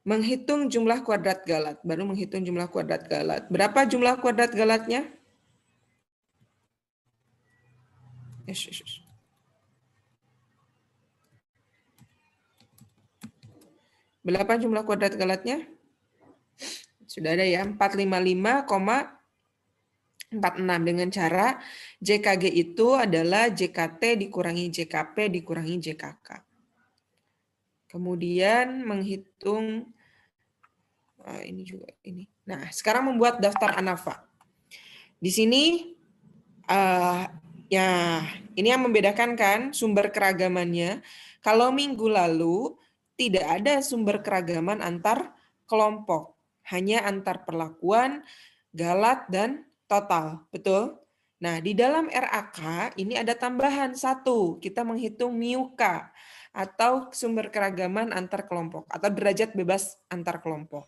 Menghitung jumlah kuadrat galat. Baru menghitung jumlah kuadrat galat. Berapa jumlah kuadrat galatnya? Berapa jumlah kuadrat galatnya? Sudah ada ya, 455,46 dengan cara JKG itu adalah JKT dikurangi JKP dikurangi JKK. Kemudian menghitung ini juga ini. Nah, sekarang membuat daftar ANAFA. Di sini Ya, ini yang membedakan kan sumber keragamannya. Kalau minggu lalu tidak ada sumber keragaman antar kelompok, hanya antar perlakuan, galat, dan total. Betul? Nah, di dalam RAK ini ada tambahan satu. Kita menghitung MIUK atau sumber keragaman antar kelompok atau derajat bebas antar kelompok.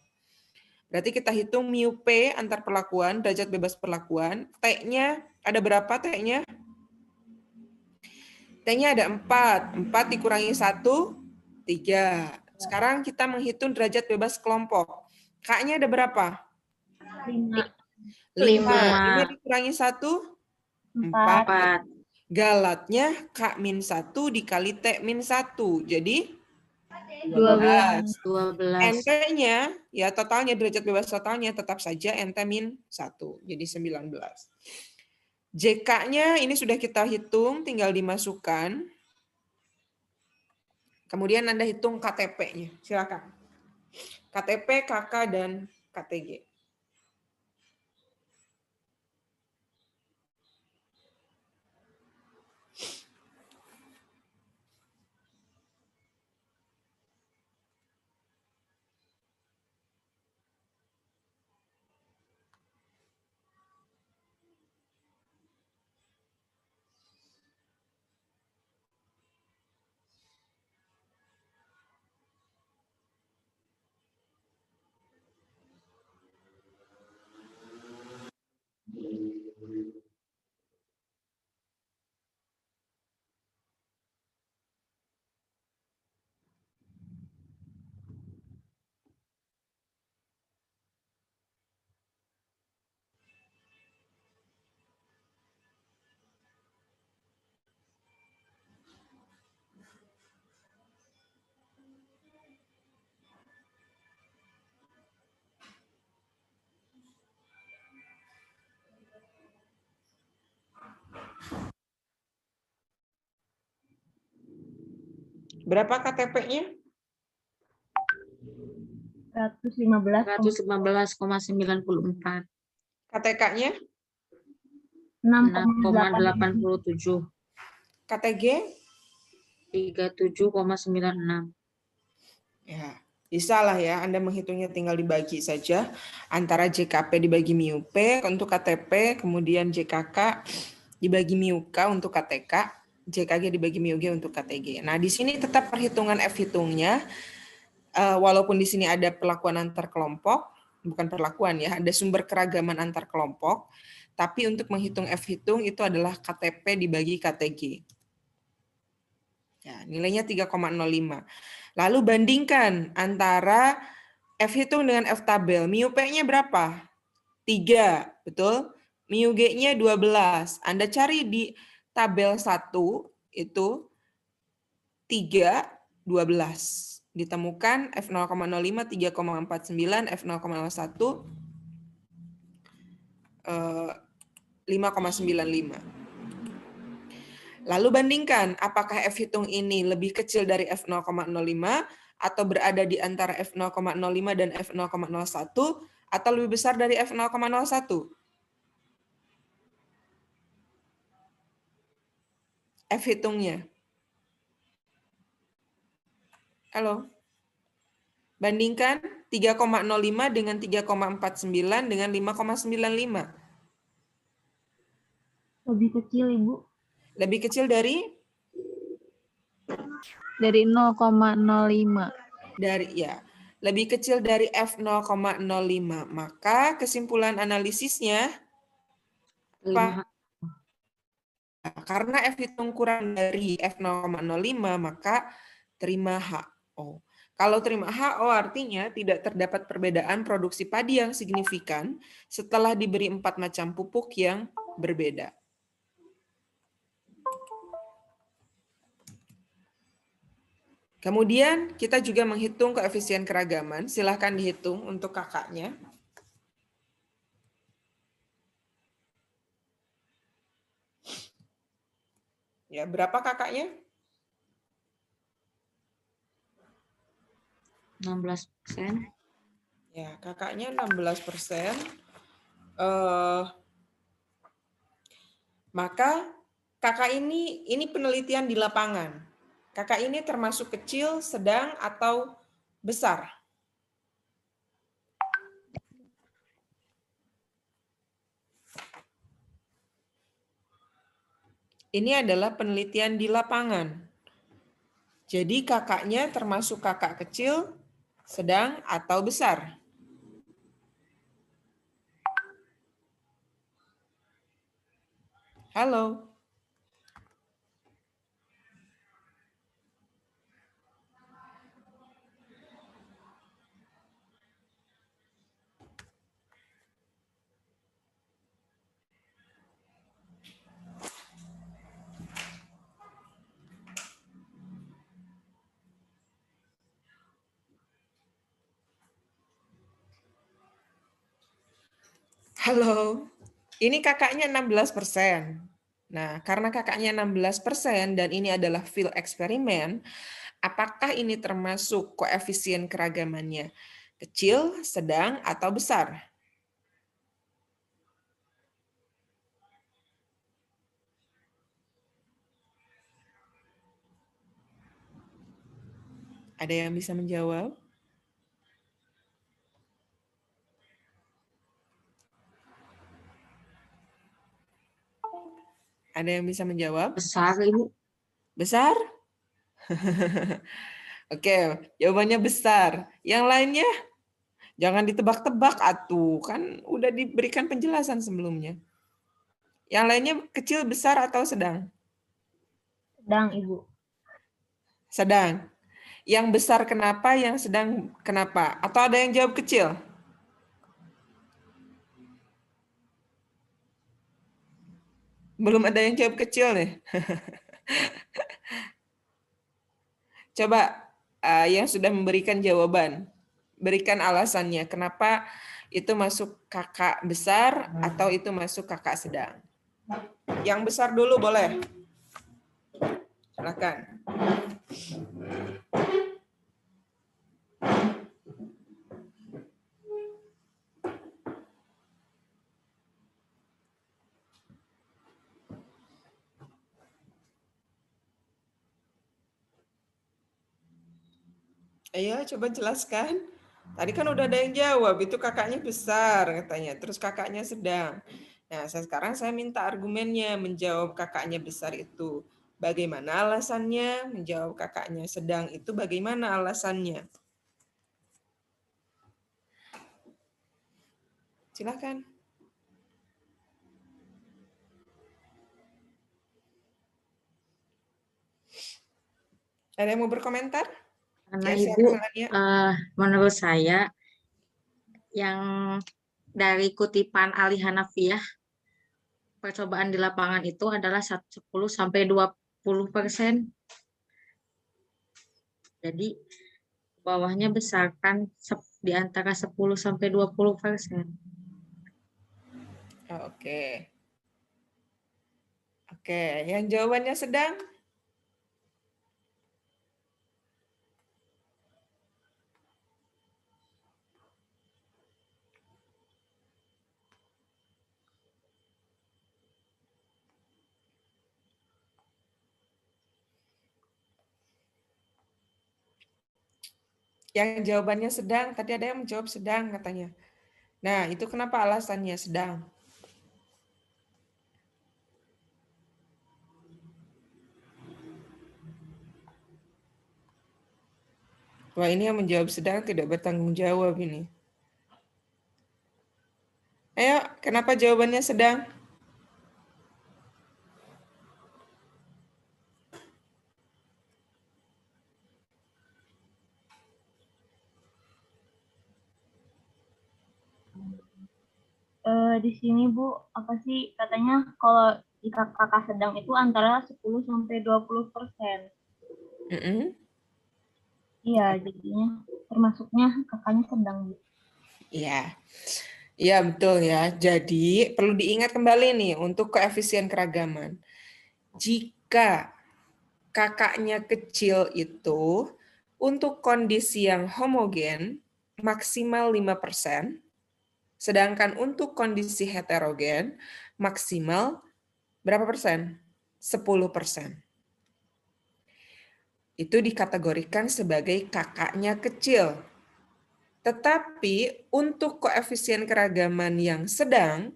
Berarti kita hitung MIUP antar perlakuan, derajat bebas perlakuan. T-nya ada berapa T-nya? T-nya ada 4. 4 dikurangi 1, 3. Sekarang kita menghitung derajat bebas kelompok. K-nya ada berapa? 5. 5. 5 5. dikurangi 1, 4. 4. Galatnya K-1 dikali T-1. Jadi 12. 12. NT-nya, ya totalnya, derajat bebas totalnya tetap saja NT-1. Jadi 19. JK-nya ini sudah kita hitung, tinggal dimasukkan. Kemudian Anda hitung KTP-nya. Silakan. KTP, KK, dan KTG. Berapa KTP-nya? 115,94. 115,94. KTK-nya? 6,87. KTG? 37,96. Ya, bisa lah ya. Anda menghitungnya tinggal dibagi saja. Antara JKP dibagi MIUP untuk KTP, kemudian JKK dibagi MIUK untuk KTK, JKG dibagi MIUG untuk KTG. Nah, di sini tetap perhitungan F hitungnya. Walaupun di sini ada perlakuan antar kelompok, bukan perlakuan ya, ada sumber keragaman antar kelompok, tapi untuk menghitung F hitung itu adalah KTP dibagi KTG. Ya, nilainya 3,05. Lalu bandingkan antara F hitung dengan F tabel. MIUP-nya berapa? 3, betul? MIUG-nya 12. Anda cari di tabel 1 itu 3, 12. Ditemukan F0,05 3,49, F0,01 5,95. Lalu bandingkan apakah F hitung ini lebih kecil dari F0,05 atau berada di antara F0,05 dan F0,01 atau lebih besar dari F0,01. F hitungnya. Halo. Bandingkan 3,05 dengan 3,49 dengan 5,95. Lebih kecil, Ibu. Lebih kecil dari 0,05. Lebih kecil dari F0,05. Maka kesimpulan analisisnya apa? Karena F hitung kurang dari F0,05, maka terima HO. Kalau terima HO artinya tidak terdapat perbedaan produksi padi yang signifikan setelah diberi 4 macam pupuk yang berbeda. Kemudian kita juga menghitung koefisien keragaman. Silahkan dihitung untuk kakaknya. Ya, berapa kakaknya? 16%. Ya, kakaknya 16%. Maka kakak ini penelitian di lapangan. Kakak ini termasuk kecil, sedang, atau besar? Ini adalah penelitian di lapangan. Jadi kakaknya termasuk kakak kecil, sedang, atau besar? Halo? Halo? Ini kakaknya 16%. Nah, karena kakaknya 16% dan ini adalah field eksperimen, apakah ini termasuk koefisien keragamannya? Kecil, sedang, atau besar? Ada yang bisa menjawab? Ada yang bisa menjawab? Besar, Ibu. Besar? Oke, jawabannya besar. Yang lainnya? Jangan ditebak-tebak atuh, kan udah diberikan penjelasan sebelumnya. Yang lainnya kecil, besar, atau sedang? Sedang, Ibu. Sedang. Yang besar kenapa, yang sedang kenapa? Atau ada yang jawab kecil? Belum ada yang jawab kecil nih. Coba yang sudah memberikan jawaban, berikan alasannya. Kenapa itu masuk kakak besar atau itu masuk kakak sedang? Yang besar dulu boleh. Silakan. Ayo coba jelaskan. Tadi kan udah ada yang jawab, itu kakaknya besar katanya, terus kakaknya sedang. Nah, sekarang saya minta argumennya menjawab kakaknya besar itu. Bagaimana alasannya? Menjawab kakaknya sedang itu bagaimana alasannya? Silakan. Ada yang mau berkomentar? Karena Ya, Ibu, silakan Melania. menurut saya, yang dari kutipan Ali Hanafiyah, percobaan di lapangan itu adalah 10-20%. Jadi bawahnya besar kan di antara 10-20%. Oke. Oke, yang jawabannya sedang? Yang jawabannya sedang, tadi ada yang menjawab sedang katanya. Nah, itu kenapa alasannya sedang? Wah, ini yang menjawab sedang tidak bertanggung jawab ini. Ayo, kenapa jawabannya sedang? Di sini Bu, apa sih katanya kalau jika kakak sedang itu antara 10-20%. Mm-mm. Iya, jadinya termasuknya kakaknya sedang Bu. Iya. Iya, betul ya. Jadi, perlu diingat kembali nih untuk koefisien keragaman. Jika kakaknya kecil itu untuk kondisi yang homogen maksimal 5%, sedangkan untuk kondisi heterogen maksimal Berapa persen? 10%. Itu dikategorikan sebagai kakaknya kecil. Tetapi untuk koefisien keragaman yang sedang,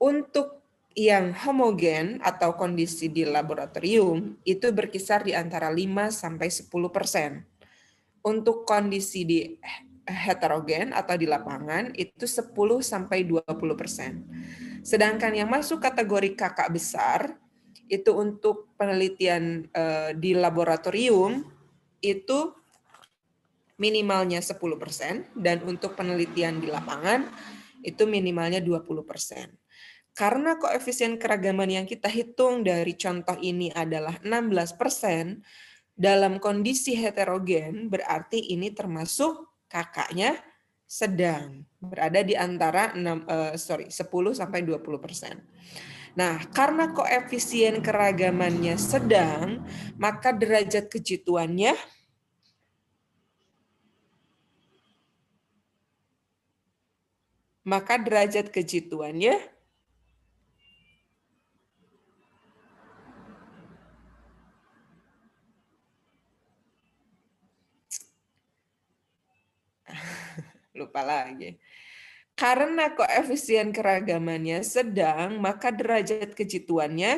untuk yang homogen atau kondisi di laboratorium, itu berkisar di antara 5 sampai 10%. Untuk kondisi di heterogen atau di lapangan, itu 10 sampai 20%. Sedangkan yang masuk kategori kakak besar, itu untuk penelitian di laboratorium, itu minimalnya 10%, dan untuk penelitian di lapangan, itu minimalnya 20%. Karena koefisien keragaman yang kita hitung dari contoh ini adalah 16%, dalam kondisi heterogen berarti ini termasuk kakaknya sedang, berada di antara 10 sampai 20%. Nah, karena koefisien keragamannya sedang, maka derajat kejituannya lupa lagi. Karena koefisien keragamannya sedang, maka derajat kejituannya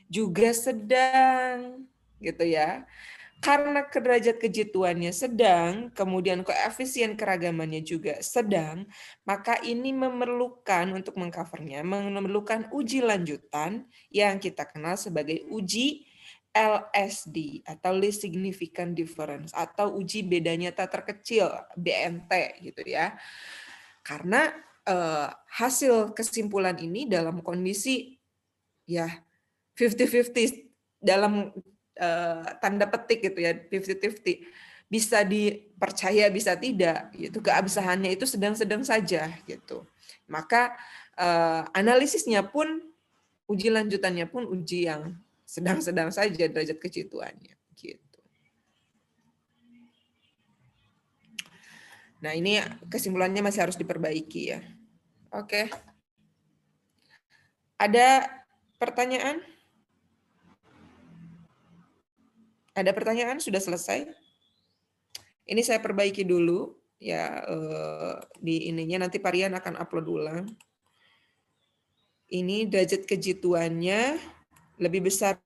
juga sedang, gitu ya. Karena derajat kejituannya sedang, kemudian koefisien keragamannya juga sedang, maka ini memerlukan untuk mengcovernya, memerlukan uji lanjutan yang kita kenal sebagai uji LSD atau least significant difference atau uji beda nyata terkecil BNT gitu ya. Karena hasil kesimpulan ini dalam kondisi ya 50-50 dalam tanda petik gitu ya, 50-50, bisa dipercaya bisa tidak gitu, keabsahannya itu sedang-sedang saja gitu. Maka analisisnya pun, uji lanjutannya pun uji yang sedang-sedang saja derajat kejituannya gitu. Nah, ini kesimpulannya masih harus diperbaiki ya. Oke. Ada pertanyaan? Ada pertanyaan? Sudah selesai? Ini saya perbaiki dulu ya, di ininya nanti Parian akan upload ulang. Ini derajat kejituannya lebih besar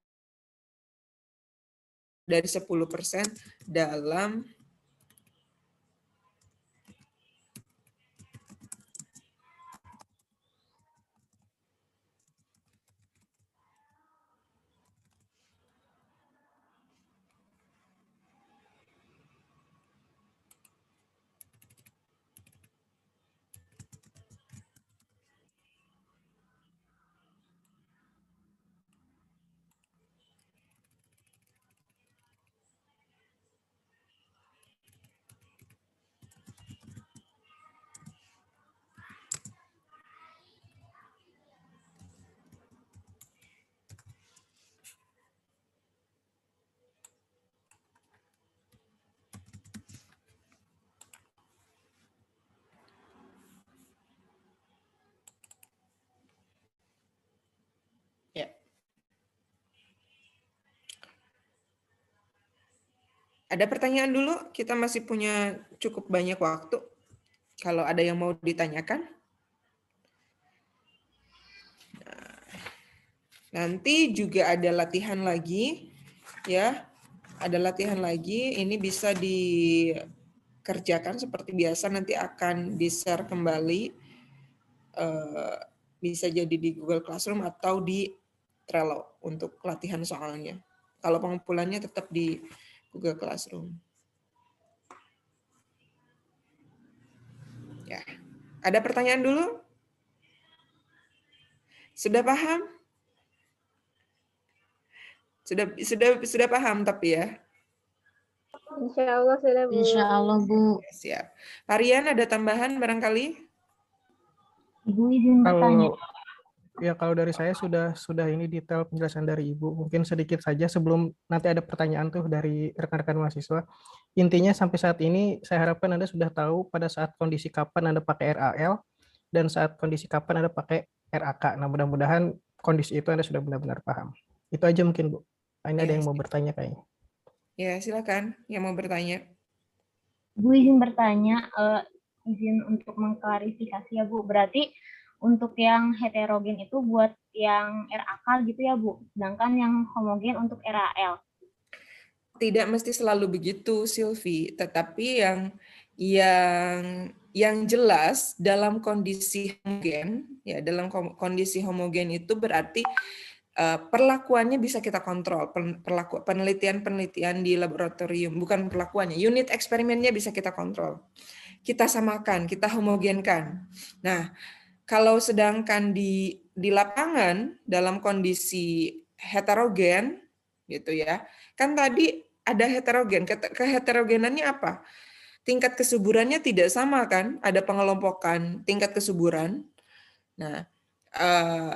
dari 10% dalam ya. Ada pertanyaan dulu? Kita masih punya cukup banyak waktu. Kalau ada yang mau ditanyakan. Nanti juga ada latihan lagi, ya. Ada latihan lagi. Ini bisa dikerjakan seperti biasa. Nanti akan di-share kembali. Bisa jadi di Google Classroom atau di Trello untuk latihan soalnya. Kalau pengumpulannya tetap di Google Classroom. Ya. Ada pertanyaan dulu? Sudah paham? Sudah paham tapi ya. Insya Allah sudah, Bu. Insya Allah, Bu. Siap. Parian ada tambahan barangkali? Ibu izin bertanya. Kalau dari saya sudah ini detail penjelasan dari Ibu. Mungkin sedikit saja sebelum nanti ada pertanyaan tuh dari rekan-rekan mahasiswa. Intinya sampai saat ini saya harapkan Anda sudah tahu pada saat kondisi kapan Anda pakai RAL dan saat kondisi kapan Anda pakai RAK. Nah, mudah-mudahan kondisi itu Anda sudah benar-benar paham. Itu aja mungkin, Bu. Ini ada Ya, yang mau bertanya kayaknya. ya silakan yang mau bertanya. Bu izin bertanya, izin untuk mengklarifikasi ya Bu. Berarti untuk yang heterogen itu buat yang RAK gitu ya Bu, sedangkan yang homogen untuk RAL. Tidak mesti selalu begitu, Silvi. Tetapi yang jelas dalam kondisi homogen, ya dalam kondisi homogen itu berarti perlakuannya bisa kita kontrol. Penelitian-penelitian di laboratorium, bukan perlakuannya, unit eksperimennya bisa kita kontrol. Kita samakan, kita homogenkan. Nah, kalau sedangkan di lapangan dalam kondisi heterogen, gitu ya, kan tadi ada heterogen. Keheterogenannya apa? Tingkat kesuburannya tidak sama kan? Ada pengelompokan tingkat kesuburan. Nah,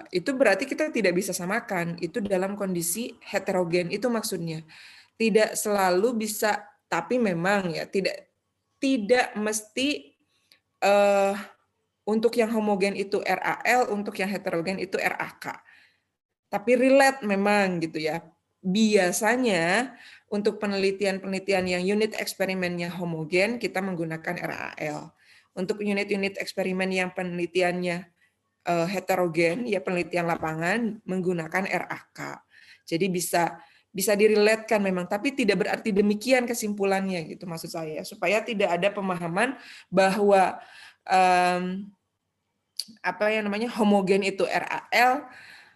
itu berarti kita tidak bisa samakan. Itu dalam kondisi heterogen, itu maksudnya. Tidak selalu bisa, tapi memang ya tidak mesti untuk yang homogen itu RAL, untuk yang heterogen itu RAK. Tapi relate memang gitu ya. Biasanya untuk penelitian-penelitian yang unit eksperimennya homogen, kita menggunakan RAL. Untuk unit-unit eksperimen yang penelitiannya heterogen, ya penelitian lapangan, menggunakan RAK. Jadi bisa diriletkan memang, tapi tidak berarti demikian kesimpulannya gitu maksud saya, supaya tidak ada pemahaman bahwa homogen itu RAL,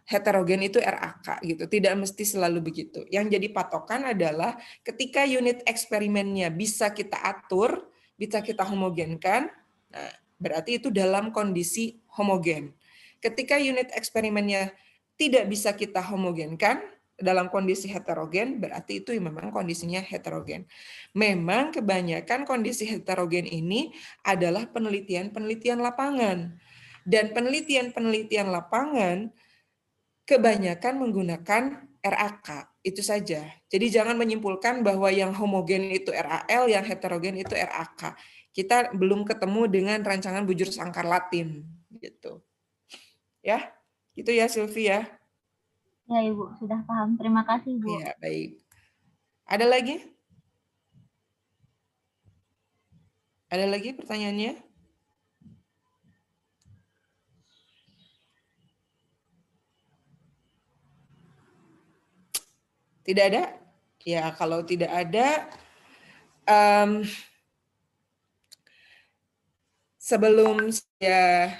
heterogen itu RAK gitu. Tidak mesti selalu begitu. Yang jadi patokan adalah ketika unit eksperimennya bisa kita atur, bisa kita homogenkan, nah, berarti itu dalam kondisi homogen. Ketika unit eksperimennya tidak bisa kita homogenkan dalam kondisi heterogen, berarti itu memang kondisinya heterogen. Memang kebanyakan kondisi heterogen ini adalah penelitian-penelitian lapangan. Dan penelitian-penelitian lapangan kebanyakan menggunakan RAK, itu saja. Jadi jangan menyimpulkan bahwa yang homogen itu RAL, yang heterogen itu RAK. Kita belum ketemu dengan rancangan bujur sangkar Latin, gitu. Ya, itu ya Sylvia. Ya Ibu, sudah paham. Terima kasih Bu. Ya, baik. Ada lagi? Ada lagi pertanyaannya? Tidak ada? Ya, kalau tidak ada, sebelum saya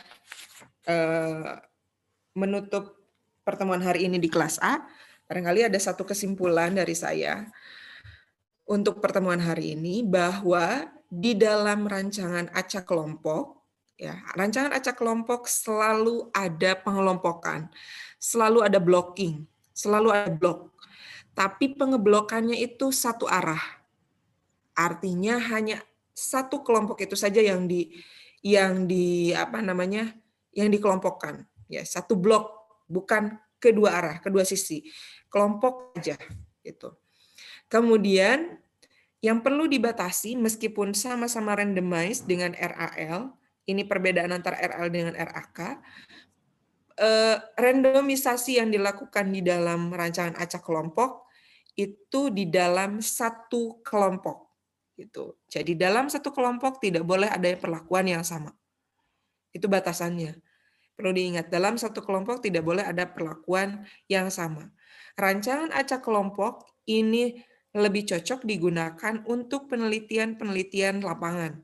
menutup pertemuan hari ini di kelas A, barangkali ada satu kesimpulan dari saya untuk pertemuan hari ini, bahwa di dalam rancangan acak kelompok, ya, rancangan acak kelompok selalu ada pengelompokan, selalu ada blocking, selalu ada blok. Tapi pengeblokannya itu satu arah. Artinya hanya satu kelompok itu saja yang dikelompokkan, ya, satu blok, bukan kedua arah, kedua sisi. Kelompok aja gitu. Kemudian yang perlu dibatasi meskipun sama-sama randomized dengan RAL, ini perbedaan antara RAL dengan RAK, randomisasi yang dilakukan di dalam rancangan acak kelompok itu di dalam satu kelompok. Gitu. Jadi dalam satu kelompok tidak boleh ada perlakuan yang sama. Itu batasannya. Perlu diingat, dalam satu kelompok tidak boleh ada perlakuan yang sama. Rancangan acak kelompok ini lebih cocok digunakan untuk penelitian-penelitian lapangan.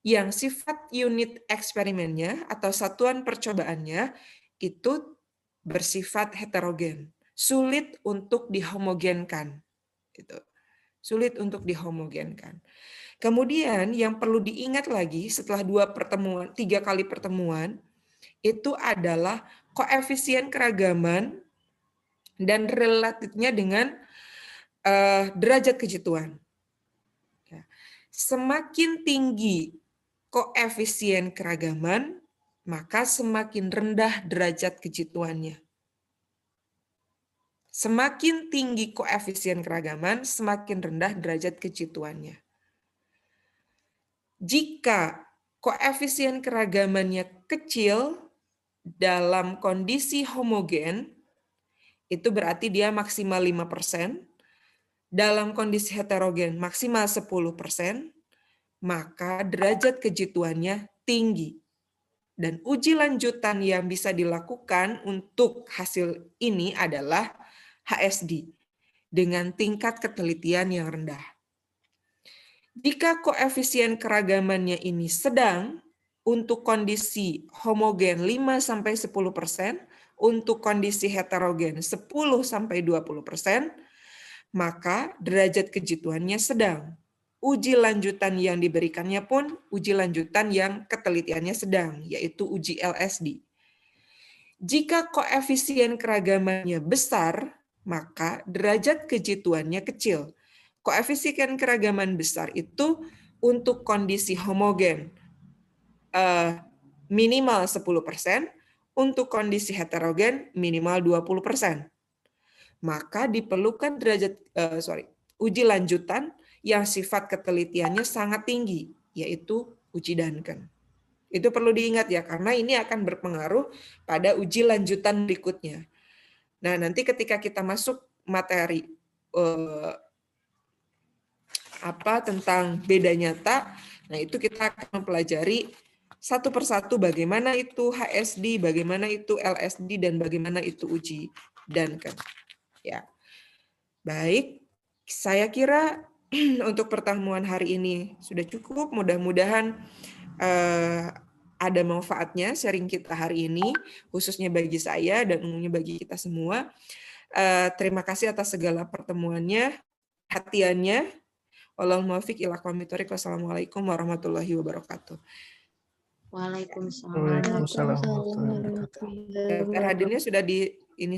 Yang sifat unit eksperimennya atau satuan percobaannya itu bersifat heterogen. Sulit untuk dihomogenkan. Gitu. Sulit untuk dihomogenkan. Kemudian yang perlu diingat lagi setelah 3 kali pertemuan, itu adalah koefisien keragaman dan relatifnya dengan derajat kejituan. Semakin tinggi koefisien keragaman, maka semakin rendah derajat kejituannya. Semakin tinggi koefisien keragaman, semakin rendah derajat kejituannya. Jika koefisien keragamannya kecil, dalam kondisi homogen, itu berarti dia maksimal 5%. Dalam kondisi heterogen maksimal 10%, maka derajat kejituannya tinggi. Dan uji lanjutan yang bisa dilakukan untuk hasil ini adalah HSD dengan tingkat ketelitian yang rendah. Jika koefisien keragamannya ini sedang, untuk kondisi homogen 5-10%, untuk kondisi heterogen 10-20%, maka derajat kejituannya sedang. Uji lanjutan yang diberikannya pun uji lanjutan yang ketelitiannya sedang, yaitu uji LSD. Jika koefisien keragamannya besar, maka derajat kejituannya kecil. Koefisien keragaman besar itu untuk kondisi homogen minimal 10%, untuk kondisi heterogen minimal 20%. Maka diperlukan uji lanjutan yang sifat ketelitiannya sangat tinggi, yaitu uji Duncan. Itu perlu diingat ya, karena ini akan berpengaruh pada uji lanjutan berikutnya. Nah, nanti ketika kita masuk materi tentang beda nyata, nah itu kita akan mempelajari satu persatu bagaimana itu HSD, bagaimana itu LSD, dan bagaimana itu uji Duncan. Ya, baik. Saya kira untuk pertemuan hari ini sudah cukup. Mudah-mudahan ada manfaatnya sharing kita hari ini, khususnya bagi saya dan umumnya bagi kita semua. Terima kasih atas segala pertemuannya, perhatiannya. Wallahul muwaffiq ila aqwamit thoriq. Wassalamualaikum warahmatullahi wabarakatuh. Waalaikumsalam. Waalaikumsalam warahmatullahi wabarakatuh. Daftar hadirnya sudah di